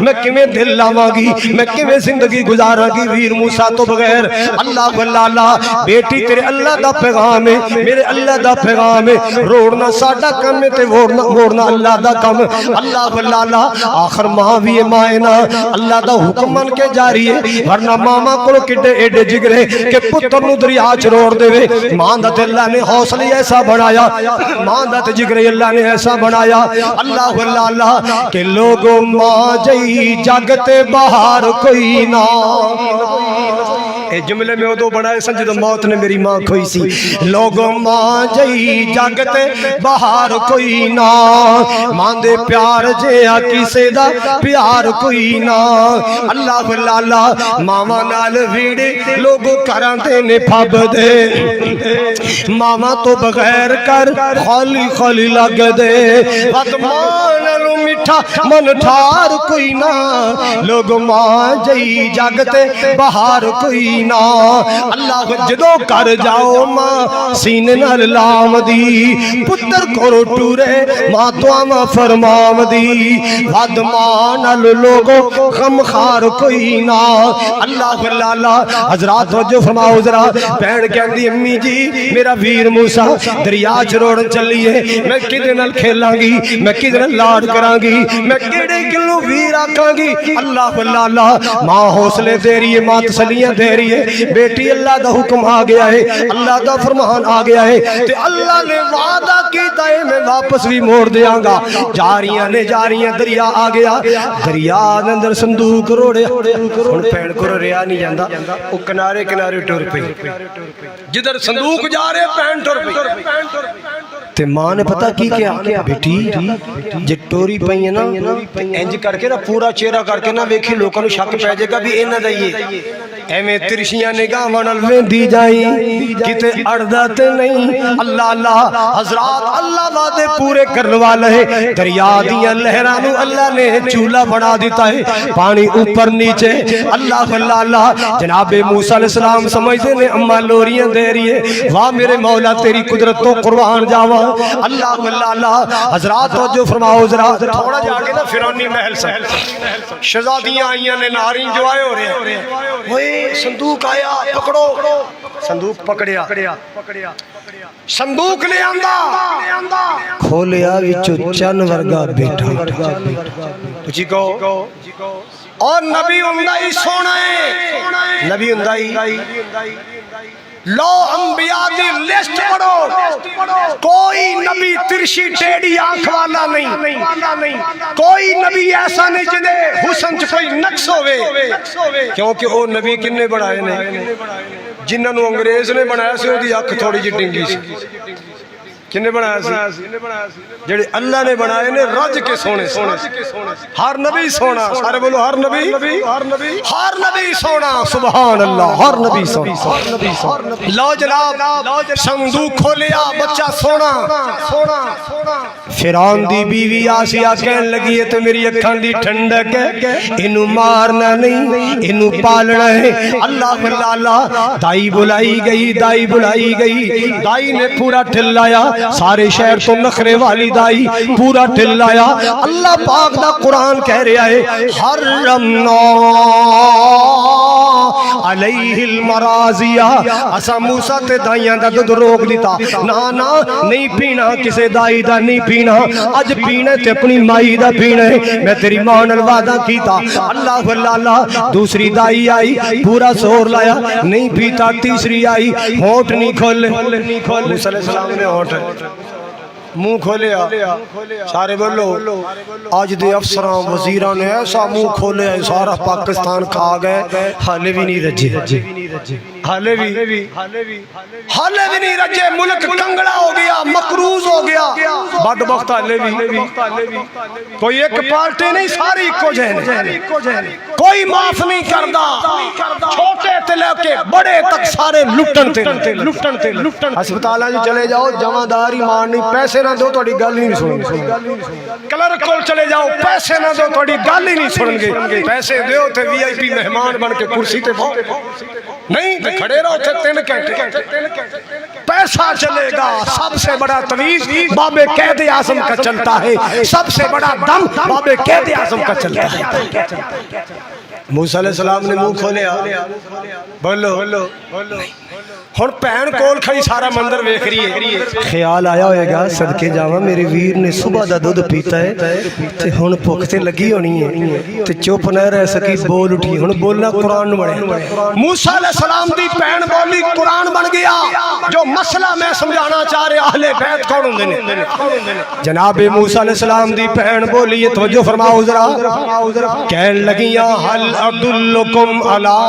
میں کیویں دل لاواں گی، میں کیویں زندگی گزاراں گی ویر موسیٰ تو بغیر۔ اللہ بیٹی تیرے اللہ دا پیغام ہے، میرے اللہ دا پیغام ہے، روڑنا ساڈا کم ہے تے موڑنا اللہ دا کم۔ اللہ آخر ماں بھی ماں نا اللہ دا حکم من کے جاری ہے، ورنہ ماما کو کڈے ایڈے ایڈے جگرے کہ پتر نو دریا چروڑ دے وے ماں دا تے اللہ نے حوصلے ایسا بنایا ماں دا تے جگرے اللہ نے ایسا بنایا اللہ اللہ اللہ کہ لوگوں ماں جئی جگتے باہر کوئی نہ اے جملے میں ادو بنائے سن جدو موت نے میری ماں کھوئی سی لوگوں ماں جئی جگتے باہر کوئی نہ ماں دے پیار جیا کسے دا پیار کوئی نہ اللہ اللہ ماما نال ویڑے لوگوں کران دے نے پھب دے ماما تو بغیر کر خالی خالی لگ دے بدمان لو میٹھا من ٹھار کوئی نہ لوگ ماں جئی جگتے باہر کوئی نہ اللہ جدو کر جاؤ ماں سینے نال لام دی پتر کرو ٹورے ماں تو آما فرمام دی بدمان لوگوں غم خار کوئی نہ اللہ اللہ حضرات وجہ فرماؤ ذرا پہن کہن دی امی جی میرا ویر موسیٰ دریا چروڑن چلیے میں کدے نال کھیلاں گی میں کدے نال لاڈ کراں گی میں کیڑے گلو ویر آکاں گی اللہ اللہ ماں حوصلے دے رہی ہے ماں تسلیاں دے رہی ہے بیٹی اللہ دا حکم آ گیا ہے اللہ دا فرمان آ گیا ہے تے اللہ نے وعدہ کیتا ہے میں واپس بھی موڑ دیاں گا جاریاں نے جاریاں دریا آ گیا دریا اندر صندوق روڑے ہن پین کو ریا نہیں جاندا او کنارے کنارے ٹر پئی جدھر صندوق جا رہے پین ٹر پئی تے ماں نے پتہ کی کیا بیٹی جے ٹوری پئی ہے نا انج کر کے نا پورا چہرہ کر کے نا ویکھی لوکاں نوں شک پے جائے گا بھی انہاں دا ہی ہے ایویں ترشیاں نگاہاں نال ویندی جائیں کتے اڑدا تے نہیں اللہ اللہ حضرات اللہ وعدے پورے کرنے والا ہے دریا دیاں لہراں نوں اللہ نے چولہا بنا دیتا ہے پانی اوپر نیچے اللہ اللہ اللہ جناب موسیٰ علیہ السلام سمجھتے نے اماں لوریاں دے رہی ہے واہ میرے مولا تیری قدرت تو قربان جاواں اللہ اللہ اللہ حضرات توجہ فرماؤ ذرا تھوڑا جا کے نا فرعونی محل سے شہزادیاں آئیاں نے نارین جو آئے ہو رہے ہیں وہی صندوق آیا پکڑو صندوق پکڑیا صندوق لے آندا کھولیا وچوں چن ورگا بیٹھا تجھی کہو اور نبی ہندائی سونا ہے نبی ہندائی لو انبیاء دی لسٹ پڑھو کوئی نبی ترشی ٹیڑی آنکھ والا نہیں کوئی نبی ایسا نہیں جنہیں حسن چ کوئی نقص ہوئے کیونکہ وہ نبی کنے بڑھائے نے جنہاں نو انگریز نے بنایا سے وہ دی اکھ تھوڑی جی ڈنگی سی کنے بنایا سی جڑے اللہ نے بنائے نے رج کے سونے ہر نبی سونا سارے بولو ہر نبی سونا سبحان اللہ ہر نبی سونا لو جناب صندوق کھولیا بچہ سونا فرعون دی بیوی آسیہ کہن لگی ہے تو میری اکھاں دی ٹھنڈک ہے انہوں مارنا نہیں انہوں پالنا ہے اللہ اللہ دائی بلائی گئی دائی نے پورا ٹھلایا سارے شہر تو نخرے والی دائی پورا ٹھلایا اللہ پاک دا قرآن کہہ رہا ہے حرمنا علیہ المرازیہ اسا موسیٰ تے دائیاں دا دودھ روک دیتا نا نہیں پینا کسے دائی دا نہیں پینا اج پینے تے اپنی مائی دا پینے میں تیری ماں نال وعدہ کیتا اللہ اللہ دوسری دائی آئی پورا سور لایا نہیں پیتا تیسری آئی ہونٹ نہیں کھولے موسیٰ علیہ السلام نے ہونٹ منہ کھولیا سارے بولو آج دے افسران وزیران نے ایسا منہ کھولیا سارا پاکستان کھا گئے حالے بھی نہیں رجے حالے بھی نہیں رجے ملک کنگڑا ہو گیا مقروض ہو گیا بدبخت حالے بھی کوئی ایک پارٹی نہیں ساری کو جہنے کوئی معاف نہیں کردا چھوٹے تے لے کے بڑے تک سارے لٹن تے ہسپتالاں جو چلے جاؤ جمعداری مارنی پیسے نہ دو توڑی گل ہی نہیں سنن کلرک کول چلے جاؤ پیسے نہ دو توڑی گل ہی نہیں سنن گے پیسے دیو تے وی آئی پی مہمان بن کے کرسی تے بیٹھو نہیں تے کھڑے رہو تے 3 گھنٹے پیسہ چلے گا سب سے بڑا تویز بابے قائد اعظم کا چلتا ہے سب سے بڑا دم بابے قائد اعظم کا چلتا ہے موسیٰ علیہ السلام نے منہ کھولیا بولو ہن بھین کول کھڑی سارا منظر ویکھ رہی ہے خیال آیا ہوئے گا صدقے جاواں میرے ویر نے صبح دا دودھ پیتا ہے تے ہن بھوک تے لگی ہونی ہے تے چپ نہ رہ سکی بول اٹھی ہن بولنا قرآن بنے موسیٰ علیہ السلام دی بہن بولی قرآن بن گیا جو مسئلہ میں سمجھانا چاہ رہے اہل بیت کون ہوندے نے جناب موسیٰ علیہ السلام دی بہن بولی یہ توجہ فرماؤ ذرا کہن لگیاں هل ادلکم علی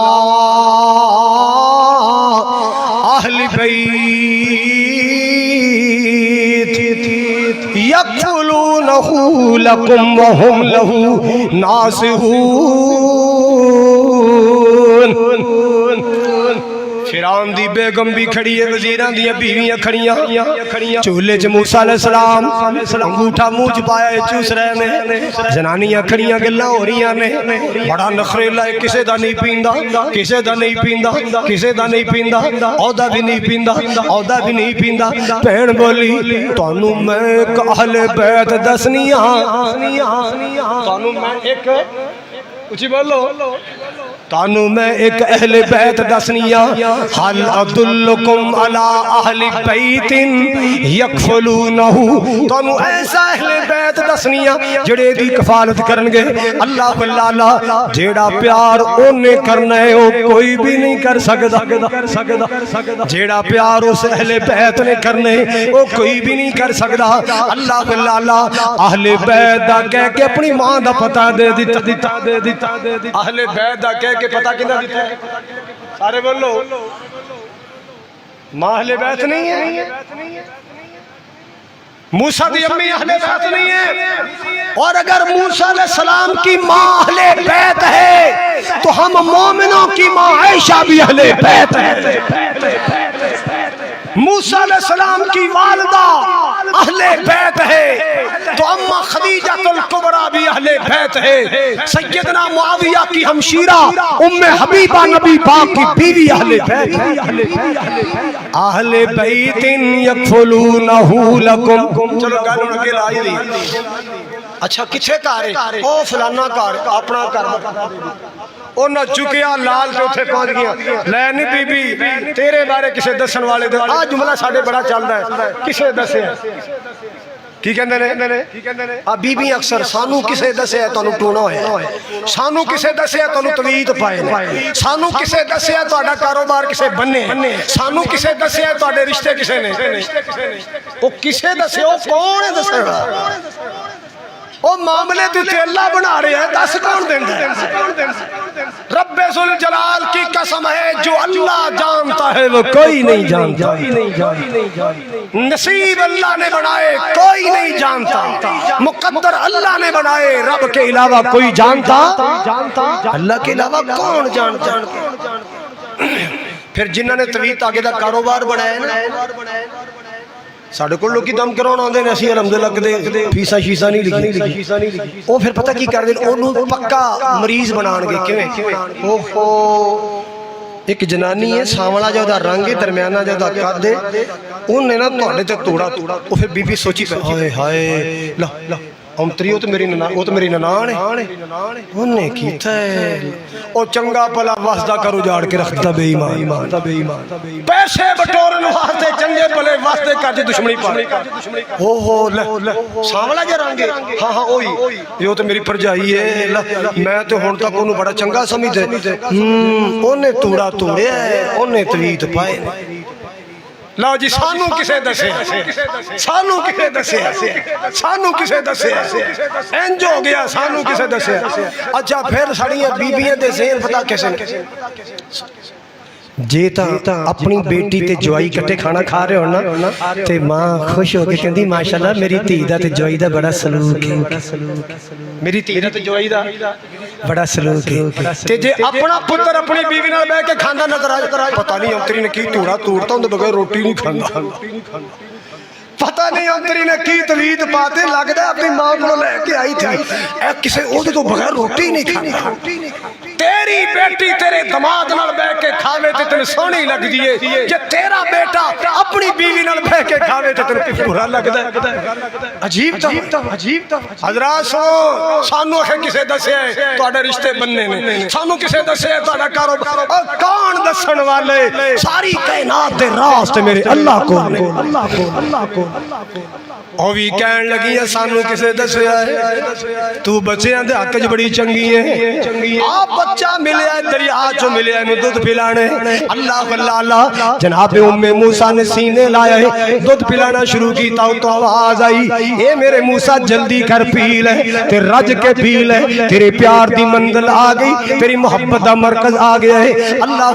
اہل بیت یکفلونہ لکم وہم لہو ناصحون فرعون دی بیگم بھی کھڑی ہے وزیران دی بیویاں کھڑیاں چولے چ موسیٰ علیہ السلام انگوٹھا منہ چ پایا چوس رہے نے جنانیاں کھڑیاں گلاں ہو رہی نے بڑا نخریلا ہے کسے دا نہیں پیندا کسے دا نہیں پیندا کسے دا نہیں پیندا عہدہ بھی نہیں پیندا عہدہ بھی نہیں پیندا بہن بولی تانوں میں ایک اہل بیت دسنی تانوں میں ایک اچھی بولو تانوں میں ایک اہل بیت دسنیا حل ادلکم علی اہل بیت یکفلونہ تانوں ایسا اہل بیت دسنیا جڑے دی کفالت کرنگے اللہ باللہ جیڑا پیار اونے کرنا ہے وہ کوئی بھی نہیں کر سکتا جیڑا پیار اس اہل بیت نے کرنے وہ کوئی بھی نہیں کر سکتا اللہ باللہ اہل بیت دا کہہ کے اپنی ماں دا پتہ دے دیتا اہل بیت دا کہہ کہ پتہ کنا دیتا ہے سارے بولو ماں اہل بیت نہیں ہے موسیٰ دی امی اہل بیت نہیں ہے اور اگر موسیٰ علیہ السلام کی ماں اہل بیت ہے تو ہم مومنوں کی ماں عائشہ بھی اہل بیت ہے موسیٰ علیہ السلام کی والدہ اہل بیت ہے تو اماں خدیجہ الکبریٰ بھی اہل بیت ہے سیدنا معاویہ کی ہمشیرہ ام حبیبہ نبی پاک کی بیوی اہل بیت ہے اہل بیت یکفلونہ لکم چلو گالوں نے کے لائی دی اچھا کچھے کارے او فلانا کار اپنا کار او نہ چکیا لال پہ اتھے پہنچ گیا لینی بی بی تیرے بارے کسے دسن والے دے آج جملہ ساڑھے بڑا چل رہا ہے کسے دسے کی کہندے نے بی بی اکثر سانو کسے دسے ہے تو انہوں ٹونا ہوئے سانو کسے دسے ہے تو انہوں توید پائے سانو کسے دسے ہے تو اڈا کاروبار کسے بننے سانو کسے دسے ہے تو اڈے رشتے کسے نے وہ کسے دسے وہ کون ہے دسے رہا وہ معاملے تے اللہ بنا رہے ہیں دس کون دیں گے رب ذوالجلال کی قسم ہے جو اللہ جانتا ہے وہ کوئی نہیں جانتا نصیب اللہ نے بنائے کوئی نہیں جانتا مقدر اللہ نے بنائے رب کے علاوہ کوئی جانتا اللہ کے علاوہ کون جانتا پھر جنہوں نے طویل آگے دا کاروبار بنائے ساڑھے کو لوگ کی دم کراؤنا ہوندے نے اسی الحمدللہ کدے فیسا شیسا نہیں لکھی وہ پھر پتہ کی کر دیں انہوں پکا مریض بنان گے کیویں ایک جنانی ہے سامڑا جو دا رنگ ہے درمیانہ جو دا قد ہے انہوں نے نا توڑے تے توڑا وہ پھر بی بی سوچی پہ ہائے ہائے لا امتری وہ تو میری ننان ہے انہوں نے کیتا ہے او چنگا پلا واسدہ کرو جاڑ کے رکھتا بے ایمان پیسے بٹورن واسدے چنگے پلے واسدے کر جی دشمنی پا ہو ساملا جا رنگے ہاں اوئی یہ تو میری پرجائی ہے میں تو ہون تک انہوں بڑا چنگا سمجھ دے انہیں توڑا توڑے انہیں تویت پائے لو جی سانو کسے دسے سانو کسے دسے سانو کسے دسے انج ہو گیا سانو کسے دسے اچھا پھر ساڑیاں بیبیاں دے ذہن پتا کیسے جیتا اپنی بیٹی تے جوائی کٹے کھانا کھا رہے ہونا تے ماں خوش ہو کے کہندی ماشاءاللہ میری تیدہ تے جوائی دا بڑا سلوک ہے میری تیدہ تے جوائی دا بڑا سلوک ہے تے جے اپنا پتر اپنی بیوی نال بیٹھ کے کھاندا نظر آئے پتہ نہیں امتری نے کی توڑا توڑتا ہوں تو بغیر روٹی نہیں کھاندا پتہ نہیں انتری نے کی توید پاتے لگتا ہے اپنی ماں کو لے کے آئی تھی اے کسے عہدے تو بغیر روٹی نہیں کھانا تیری بیٹی تیرے دماغ نال بیٹھ کے کھاوے تے تینوں سونی لگ دیے کہ تیرا بیٹا اپنی بیوی نال بیٹھ کے کھاوے تے تینوں برا لگدا ہے عجیب تو حضرات سنو سانو اکھے کسے دسیا ہے تہاڈے رشتے بننے نے سانو کسے دسیا ہے تہاڈا کاروبار کون دسن والے ساری کائنات دے راز تے میرے اللہ کو او بھی کہن لگی ہے سانو کسے دسیا ہے تو بچیاں دے حق وچ بڑی چنگی ہے آپ بچہ ملیا ہے دریا چوں ملیا ہے دودھ پلانے اللہ جناب ام موسیٰ نے سینے لایا ہے دودھ پلانا شروع کی تو آواز آئی اے میرے موسیٰ جلدی کر پی لے تے رج کے پی لے تیرے پیار دی منزل آ گئی تیری محبت دا مرکز آ گیا ہے اللہ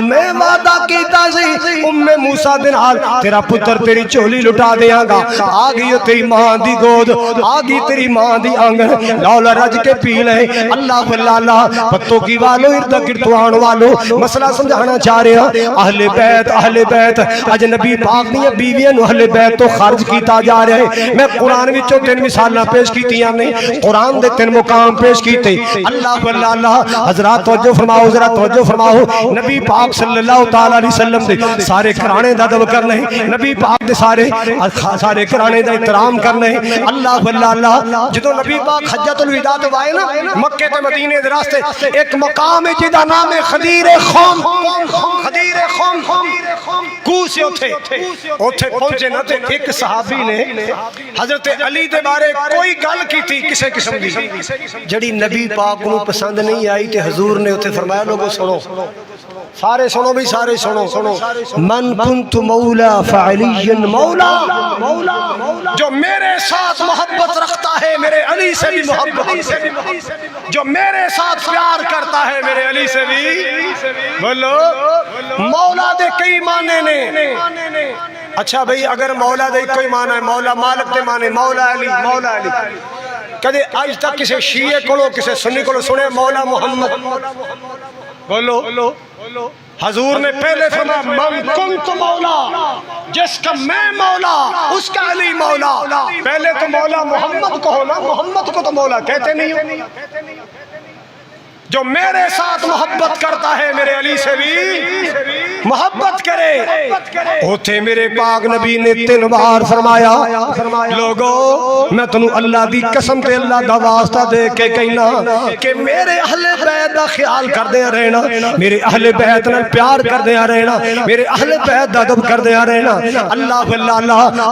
میں وعدہ کیتا سی ام موسیٰ دے نال تیرا پتر تیری چولی لٹا دیاں گا آ گئی تیری ماں دی گود آ گئی تیری ماں دی آنگن لولا رج کے پی لے اللہ پتوں کی والو ارد گرد والو مسئلہ سمجھانا چاہ رہے ہیں اہل بیت اج نبی پاک دیاں بیویاں نو اہل بیت تو خارج کیتا جا رہا ہے میں قرآن وچوں 3 مثالاں پیش کیتیاں نہیں قرآن دے 3 مقام پیش کیتے اللہ حضرات توجہ فرماؤ ذرا توجہ فرماؤ نبی پاک صلی اللہ تعالی علیہ وسلم دے سارے گھرانے دا ادب کرنا ہے نبی پاک دے سارے گھرانے دا احترام کرنا ہے اللہ جدوں نبی پاک حجۃ الوداع تے آئے نا مکے تے مدینے دے راستے ایک مقام ہے جدا نام ہے خدیر خم کو سے اوتھے پہنچے نہ تے ایک صحابی نے حضرت علی دے بارے کوئی گل کیتی کسے قسم دی جڑی نبی پاک نو پسند نہیں آئی تے حضور نے اوتھے فرمایا لوگو سنو سارے سنو بھی سارے سنو من کنت مولا فعلی مولا جو میرے ساتھ محبت رکھتا ہے میرے علی سے بھی محبت جو میرے ساتھ پیار کرتا ہے میرے علی سے بھی بولو مولا دے کئی معنی نے اچھا بھئی اگر مولا دے کوئی معنی ہے مولا مالک دے معنی مولا علی کدے آج تک کسے شیعہ کولو کسے سنی کولو سنے مولا محمد بولو حضور نے پہلے فرمایا من کنت مولا جس کا میں مولا اس کا علی مولا پہلے تو مولا محمد کو ہونا محمد کو تو مولا کہتے نہیں ہو جو میرے ساتھ محبت کرتا ہے میرے علی سے بھی محبت کرے ہوتے میرے پاک نبی نے 3 بار فرمایا لوگو میں تنو اللہ دی قسم تے اللہ دا واسطہ دے کے کہنا کہ میرے اہل بیت دا خیال کر دیا رہنا میرے اہل بیت نال پیار کر دیا رہنا میرے اہل بیت دا ادب کر دیا رہنا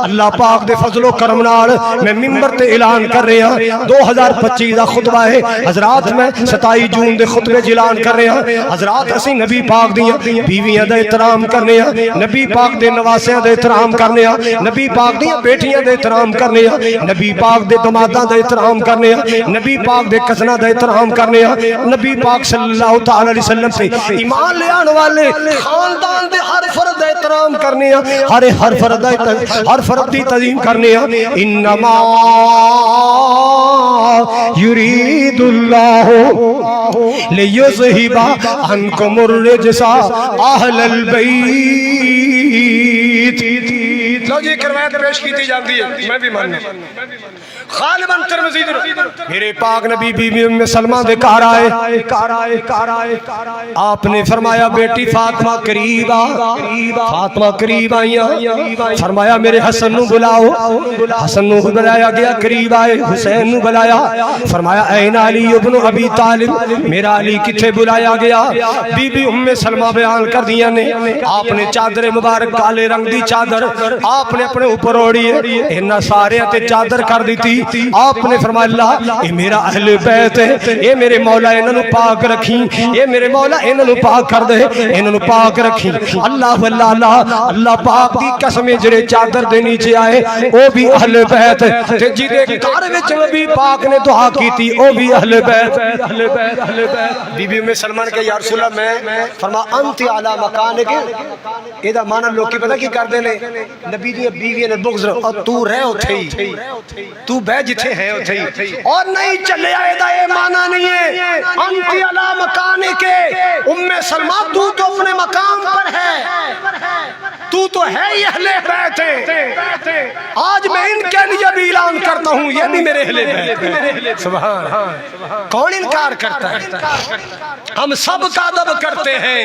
اللہ پاک دے فضل و کرم نال میں منبر تے اعلان کر رہا 2025 دا خطبہ ہے حضرات میں 27 جون دے خطبے اعلان کر رہے ہیں حضرات اسی نبی پاک دیاں بیویاں دا احترام کرنے ہیں نبی پاک دے نواسیاں دا احترام کرنے ہیں نبی پاک دیاں بیٹیاں دا احترام کرنے ہیں نبی پاک دے دماداں دا احترام کرنے ہیں نبی پاک دے کزناں دا احترام کرنے ہیں نبی پاک صلی اللہ تعالی علیہ وسلم سے ایمان لے آنے والے خاندان دے ہر فرد دا احترام کرنے ہیں ہر فرد دی تعظیم کرنے ہیں انما یرید اللہ لیذہب عنکم الرجس اہل البیت لو جی روایت پیش کی جاتی ہے میں بھی ماننا غالباً ترمذی میرے پاک نبی بی بی ام سلمہ دے گھر آئے آپ نے فرمایا بیٹی فاطمہ قریب آئیاں فرمایا میرے حسن نو بلاؤ حسن نو بلایا گیا قریب آئے حسین نو بلایا فرمایا این علی ابن ابی طالب میرا علی کتھے بلایا گیا بی بی ام سلمہ بیان کر دیا نے آپ نے چادر مبارک کالے رنگ دی چادر آپ نے اپنے اوپر اوڑی ہے انہاں سارے تے چادر کر دیتی آپ نے فرمایا اللہ اے میرا اہل بیت ہے اے میرے مولا انہاں نو پاک رکھی اے میرے مولا انہاں نو پاک کر دے انہاں نو پاک رکھی اللہ پاک دی قسم جڑے چادر دے نیچے آئے او بھی اہل بیت تے جدے گھر وچ نبی پاک نے دعا کیتی او بھی اہل بیت بی بی ام سلمہ نے کہا یا رسول اللہ میں فرمایا انت علی مکانک اے دا معنی لوگ کی پتہ کی کردے نے نبی دی بیوی نے بغض اور تو رہ اوتھے ہی تو بہ جتھے ہے اوتھے ہی اور نہیں چلے آئے دا اے معنی نہیں ہے انت علی مکانک ام سلمہ تو اپنے مقام پر ہے تو تو ہے ہی اہل بیت ہے، آج میں ان کے لیے بھی اعلان کرتا ہوں یہ بھی میرے اہل بیت ہے۔ سبحان، کون انکار کرتا ہے؟ ہم سب کا ادب کرتے ہیں،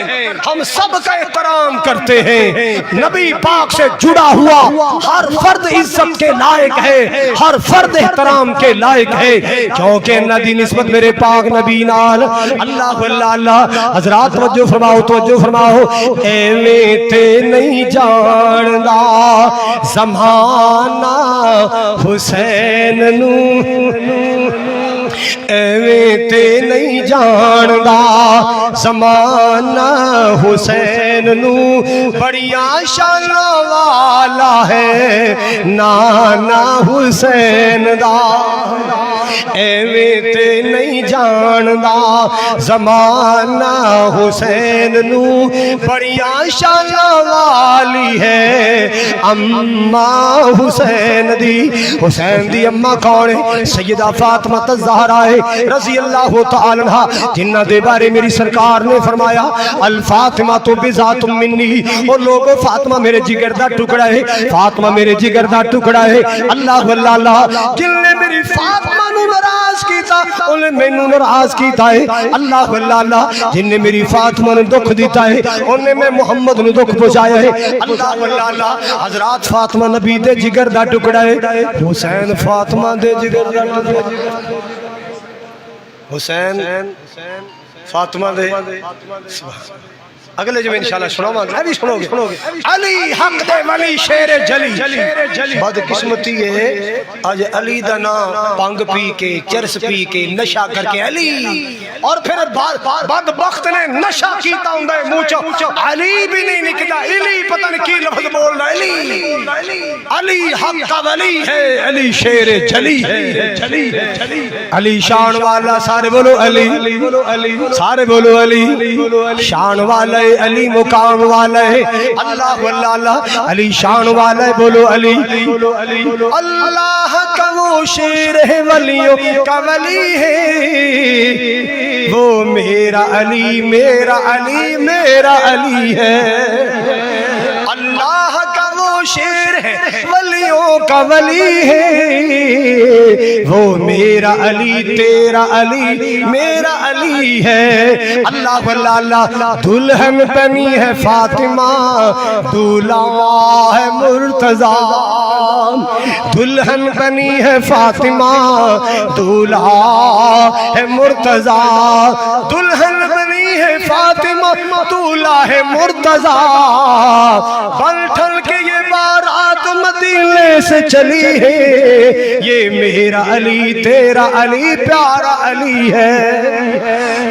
ہم سب کا احترام کرتے ہیں، نبی پاک سے جڑا ہوا ہر فرد عزت کے لائق ہے، ہر فرد احترام کے لائق ہے، کیونکہ ندی نسبت میرے پاک نبی نال اللہ اللہ اللہ۔ حضرات توجہ فرماؤ، توجہ فرماؤ، ایویں تے نہیں جاندا زمانہ حسین نو، ایویں تے نہیں جاندا زمانہ حسین نو، بڑیاں شاناں والا ہے نانا حسین دا، ایویں تے نہیں جاندا زمانہ حسین نو، بڑیاں شاناں والی ہے اماں حسین دی۔ حسین دی اماں کون ہے؟ سیدہ فاطمہ الزہرا ہے رضی اللہ تعالی عنہا، جنہ دے بارے میری سرکار نے فرمایا الفاطمہ تو بذات منی، اور لوگوں فاطمہ میرے جگر دا ٹکڑا ہے، فاطمہ میرے جگر دا ٹکڑا ہے۔ اللہ اللہ اللہ، جن نے میری فاطمہ نو ناراض کیتا انہیں مینوں ناراض کیتا ہے۔ اللہ اللہ اللہ، جن نے میری فاطمہ نو دکھ دیتا ہے انہیں میں محمد نو دکھ پہنچایا ہے۔ اللہ اللہ اللہ، حضرات فاطمہ نبی دے جگر دا ٹکڑا ہے، حسین فاطمہ دے جگر دا ٹکڑا ہے، حسین فاطمہ دے۔ اگلے جو انشاءاللہ سناؤں گا، میں بھی سنو گے۔ علی حق دے ولی شیر جلی، بد قسمتی ہے آج علی دا نام پانگ پی کے چرس پی کے نشہ کر کے علی، اور پھر بدبخت نے نشہ کیتا ہوں گے موچو علی بھی نہیں نکلا، علی پتہ نہیں کی لفظ بول رہا ہے۔ علی حق کا ولی ہے، علی شیر جلی ہے، علی شان والا، سارے بولو علی، سارے بولو علی شان والا، علی مقام والا ہے۔ اللہ اللہ اللہ، علی شان والا ہے، بولو علی۔ اللہ کا وہ شیر ہے ولیوں کا ولی ہے، وہ میرا علی میرا علی میرا علی ہے۔ اللہ کا وہ شیر ہے ولیوں کا ولی ہے، وہ میرا علی تیرا علی میرا علی ہے۔ اللہ اللہ اللہ، دلہن بنی ہے فاطمہ دولہا ہے مرتضیٰ، دلہن بنی ہے فاطمہ دولہا ہے مرتضیٰ، دلہن بنی ہے فاطمہ دولہا ہے مرتضیٰ، بلٹھن کے یہ بارات مدینے سے چلی ہے، یہ میرا علی تیرا علی پیارا علی ہے۔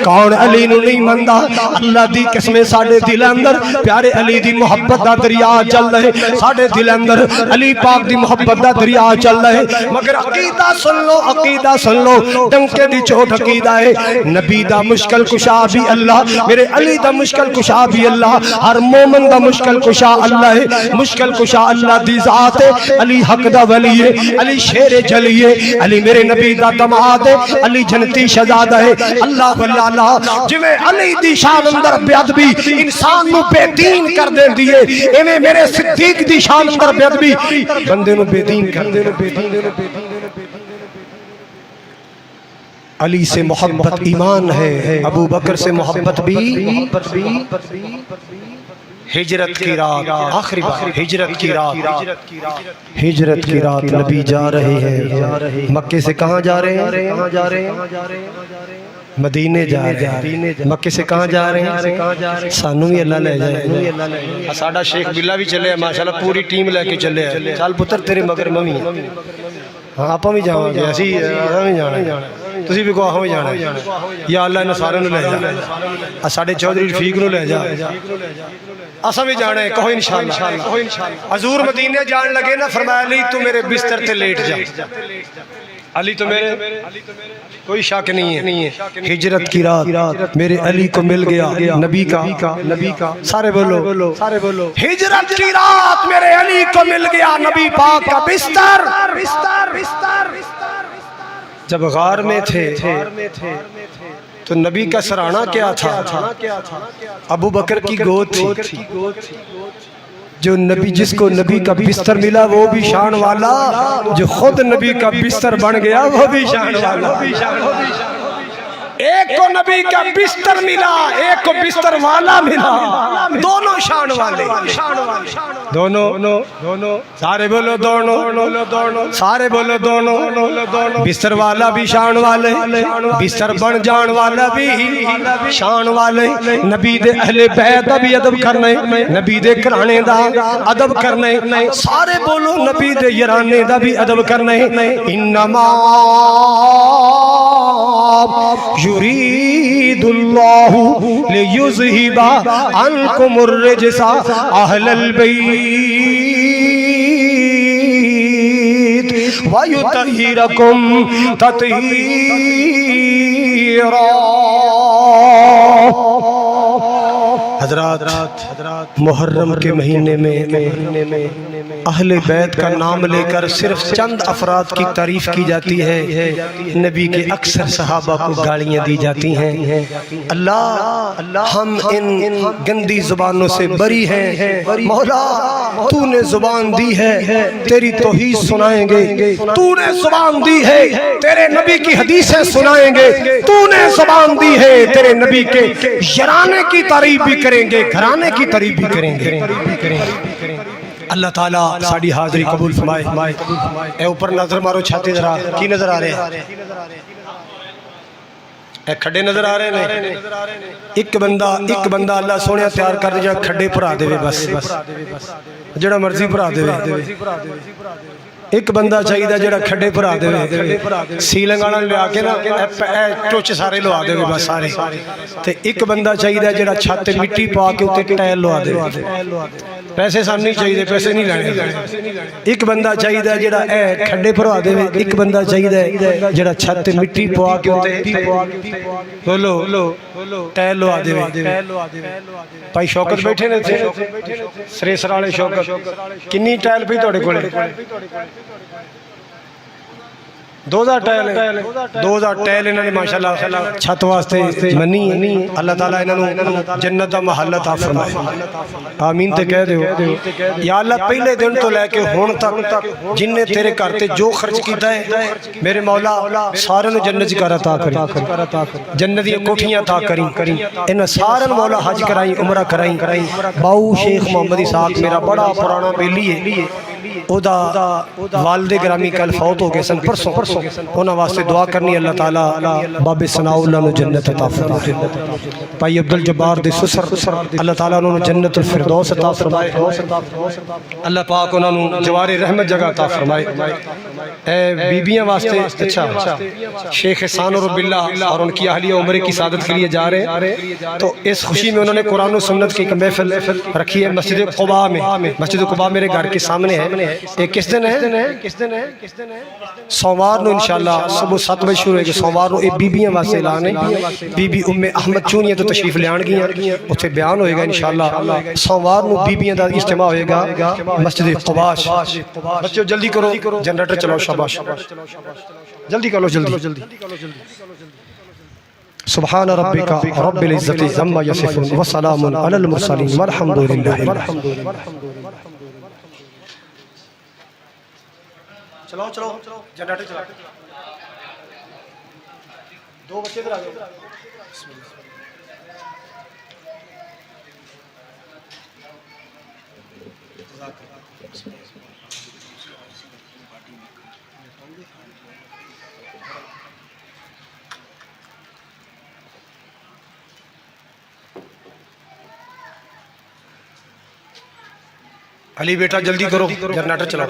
کون علی نو نہیں مندا؟ اللہ دی قسمیں ساڑھے دل اندر پیارے علی دی محبت دا دریا چل رہے، ساڑھے دل اندر علی پاک دی محبت دا دریا چل رہے، مگر عقیدہ سن لو، عقیدہ سن لو، ڈنکے دی چوٹ عقیدہ ہے، نبی دا مشکل کشا بھی اللہ، میرے علی دا مشکل کشا بھی اللہ، ہر مومن دا مشکل کشا اللہ ہے، مشکل کشا اللہ دی ذات ہے، علی حق دا ولی ہے، علی شیر جلی ہے، علی میرے نبی دا دماد ہے، علی جنتی شہزادہ ہے۔ اللہ اللہ اللہ، جویں علی دی شان اندر بے ادبی انسان نو بے دین کر دین دیئے، ایویں میرے صدیق دی شان اندر بے ادبی بندے نو بے دین کر دے۔ علی سے محبت ایمان ہے، ابو بکر سے محبت بھی ہجرت کی رات، آخری بار ہجرت کی رات، ہجرت کی رات نبی جا رہے ہیں، مکے سے کہاں جا رہے ہیں؟ مدینے جا رہے ہیں۔ مکے سے کہاں جا رہے ہیں؟ سانو بھی اللہ لے جائے، ساڑھا شیخ بلہ بھی چلے ہیں، ماشاءاللہ پوری ٹیم لے کے چلے ہیں، چال پتر تیرے مگر ممی ہاں آپ بھی جاؤں گے، اسی بھی جانا ہے، تسی بھی کہو ہمیں جانا ہے، یا اللہ نے سارے نو لے جا، ساڑھے چودھری رفیق نو لے جا، اسا بھی جانا ہے، کہو انشاءاللہ۔ حضور مدینے جان لگے نا، فرمایا علی تو میرے بستر تے لیٹ جا، علی تو میرے کوئی شک نہیں ہے، ہجرت کی رات میرے علی کو مل گیا نبی کا، سارے بولو ہجرت کی رات میرے علی کو مل گیا نبی پاک کا بستر۔ جب غار میں تھے تو نبی کا سرانہ کیا تھا؟ ابو بکر کی گود تھی، جو نبی جس کو نبی کا بستر ملا وہ بھی شان والا، جو خود نبی کا بستر بن گیا وہ بھی شان والا۔ ایک کو نبی کا بستر ملا، ایک کو بستر والا ملا، دونوں شان والے، دونوں سارے بولو دونوں، سارے بولو دونوں، بستر والا بھی شان والے، بستر بن جان والا بھی شان والے، نبی دے اہل بیت دا بھی ادب کرنے، نبی دے گھرانے دا ادب کرنے، سارے بولو نبی دے یارانے دا بھی ادب کرنے۔ انما یرید اللہ لیذہب عنکم الرجس اہل البیت ویطہرکم تطہیرا۔ حضرات محرم کے مہینے میں اہل بیت کا نام لے کر صرف چند افراد کی تعریف کی جاتی ہے، نبی کے اکثر صحابہ کو گالیاں دی جاتی ہیں۔ اللہ ہم ان گندی زبانوں سے بری ہیں، مولا تو نے زبان دی ہے تیری توحید سنائیں گے، تو نے زبان دی ہے تیرے نبی کی حدیثیں سنائیں گے، تو نے زبان دی ہے تیرے نبی کے یارانے کی تعریف بھی کریں گے، گھرانے کی تعریف بھی کریں گے۔ اللہ تعالیٰ ساڑی حاضری قبول فرمائے۔ اے اوپر نظر مارو چھاتی ذرا، کی نظر آ رہے ہیں؟ اے کھڈے نظر آ رہے ہیں؟ ایک بندہ اللہ سونے تیار کر دے جہاں کھڈے پرا دے بس، جڑا مرضی پرا دے۔ ایک بندہ چاہیے جڑا کھڈے پرا دے، سیلنگ والا لیا کے نا ٹوچ سارے لوا دے بس سارے، تے ایک بندہ چاہیے جڑا چھت مٹی پا کے اوتے ٹائل لوا دے۔ پیسے سان نہیں چاہیے، پیسے نہیں لینے۔ ایک بندہ چاہیے جڑا اے کھڈے پروا دے، ایک بندہ چاہیے جڑا چھت مٹی پا کے اوتے بولو ٹائل لوا دے۔ بھائی شوکت بیٹھے نے تھے، سریسر والے شوکت، کنی ٹائل پئی تہاڈے کولے؟ 2000 ٹائل انہوں نے ماشاءاللہ چھت واسطے منی ہے۔ اللہ تعالیٰ انہوں جنت دا محل عطا فرمائے، آمین تے کہہ دیو۔ یا اللہ پہلے دن تو لے کے ہون تک جن نے تیرے کرتے جو خرچ کیتا ہے میرے مولا سارے نو جنت کر عطا کری، جنت دی کوٹھیاں عطا کری، انہاں سارے مولا حج کرائی، عمرہ کرائی۔ باؤ شیخ محمد اسحاق میرا بڑا پرانا بیلی ہے، او دا والد گرامی کل فوت ہو گئے سن پرسوں، انہاں واسطے دعا کرنی اللہ تعالیٰ باب ثناء اللہ نو جنت عطا فرمائے۔ بھائی عبدالجبار دے سسر اللہ تعالیٰ انہوں نے جنت الفردوس عطا فرمائے، اللہ پاک انہوں نے جوار رحمت جگہ عطا فرمائے۔ اے بیبیاں واسطے اچھا شیخ ثانو رب اللہ اور ان کی اہلیہ عمرے کی سعادت کے لیے جا رہے ہیں، تو اس خوشی میں انہوں نے قرآن و سنت کی محفل رکھی ہے مسجد قباء میں۔ مسجد قباء میرے گھر کے سامنے ہے۔ ایک کس دن ہے؟ سوموار نو انشاءاللہ صبح 7 بجے شروع ہے کہ سوموار نو ایک بیبیاں واسطے اعلان ہے، بی بی ام احمد چونیاں تو تشریف لیان گیا، اتھے بیان ہوئے گا انشاءاللہ۔ سوموار نو بیبیاں دا اجتماع ہوئے گا مسجد قباء۔ بچوں جلدی کرو، جنریٹر چلاؤ، شاباش جلدی کرو جلدی۔ سبحان ربک رب العزت عما یصفون وسلام علی المرسلین والحمد للہ۔ چلو جنریٹر چلا، دو بچے ادھر آ جاؤ۔ علی بیٹا جلدی کرو، جنریٹر چلاؤ۔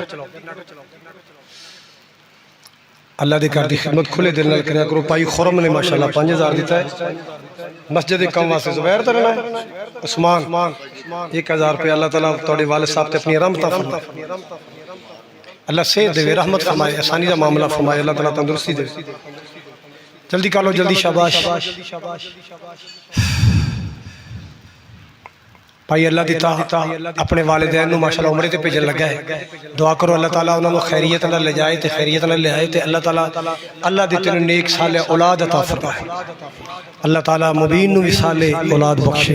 اللہ دے کر دی خدمت کھلے دل نال کریا کرو۔ پائی خرم نے ماشاءاللہ 5000 دیتا ہے مسجد کم واسطے، زبیر ترنا ہے عثمان 1000 روپے۔ اللہ تعالیٰ تھوڑے والد صاحب تے اپنی رحمت فرمائے، اللہ صحت دے، رحمت فرمائے، آسانی دا معاملہ فرمائے، اللہ تعالیٰ تندرستی دے۔ جلدی کر لو، جلدی، شاباش۔ بھائی اللہ دیتا اپنے والدین نو ماشاءاللہ عمرے تے بھیجن لگا ہے، دعا کرو اللہ تعالیٰ انہوں نے خیریت نال لے جائے تے خیریت نال لے آئے تے اللہ تعالیٰ اللہ دیتے نو نیک صالح اولاد عطا فرمائے، اللہ تعالیٰ مبین نو بھی صالح اولاد بخشے۔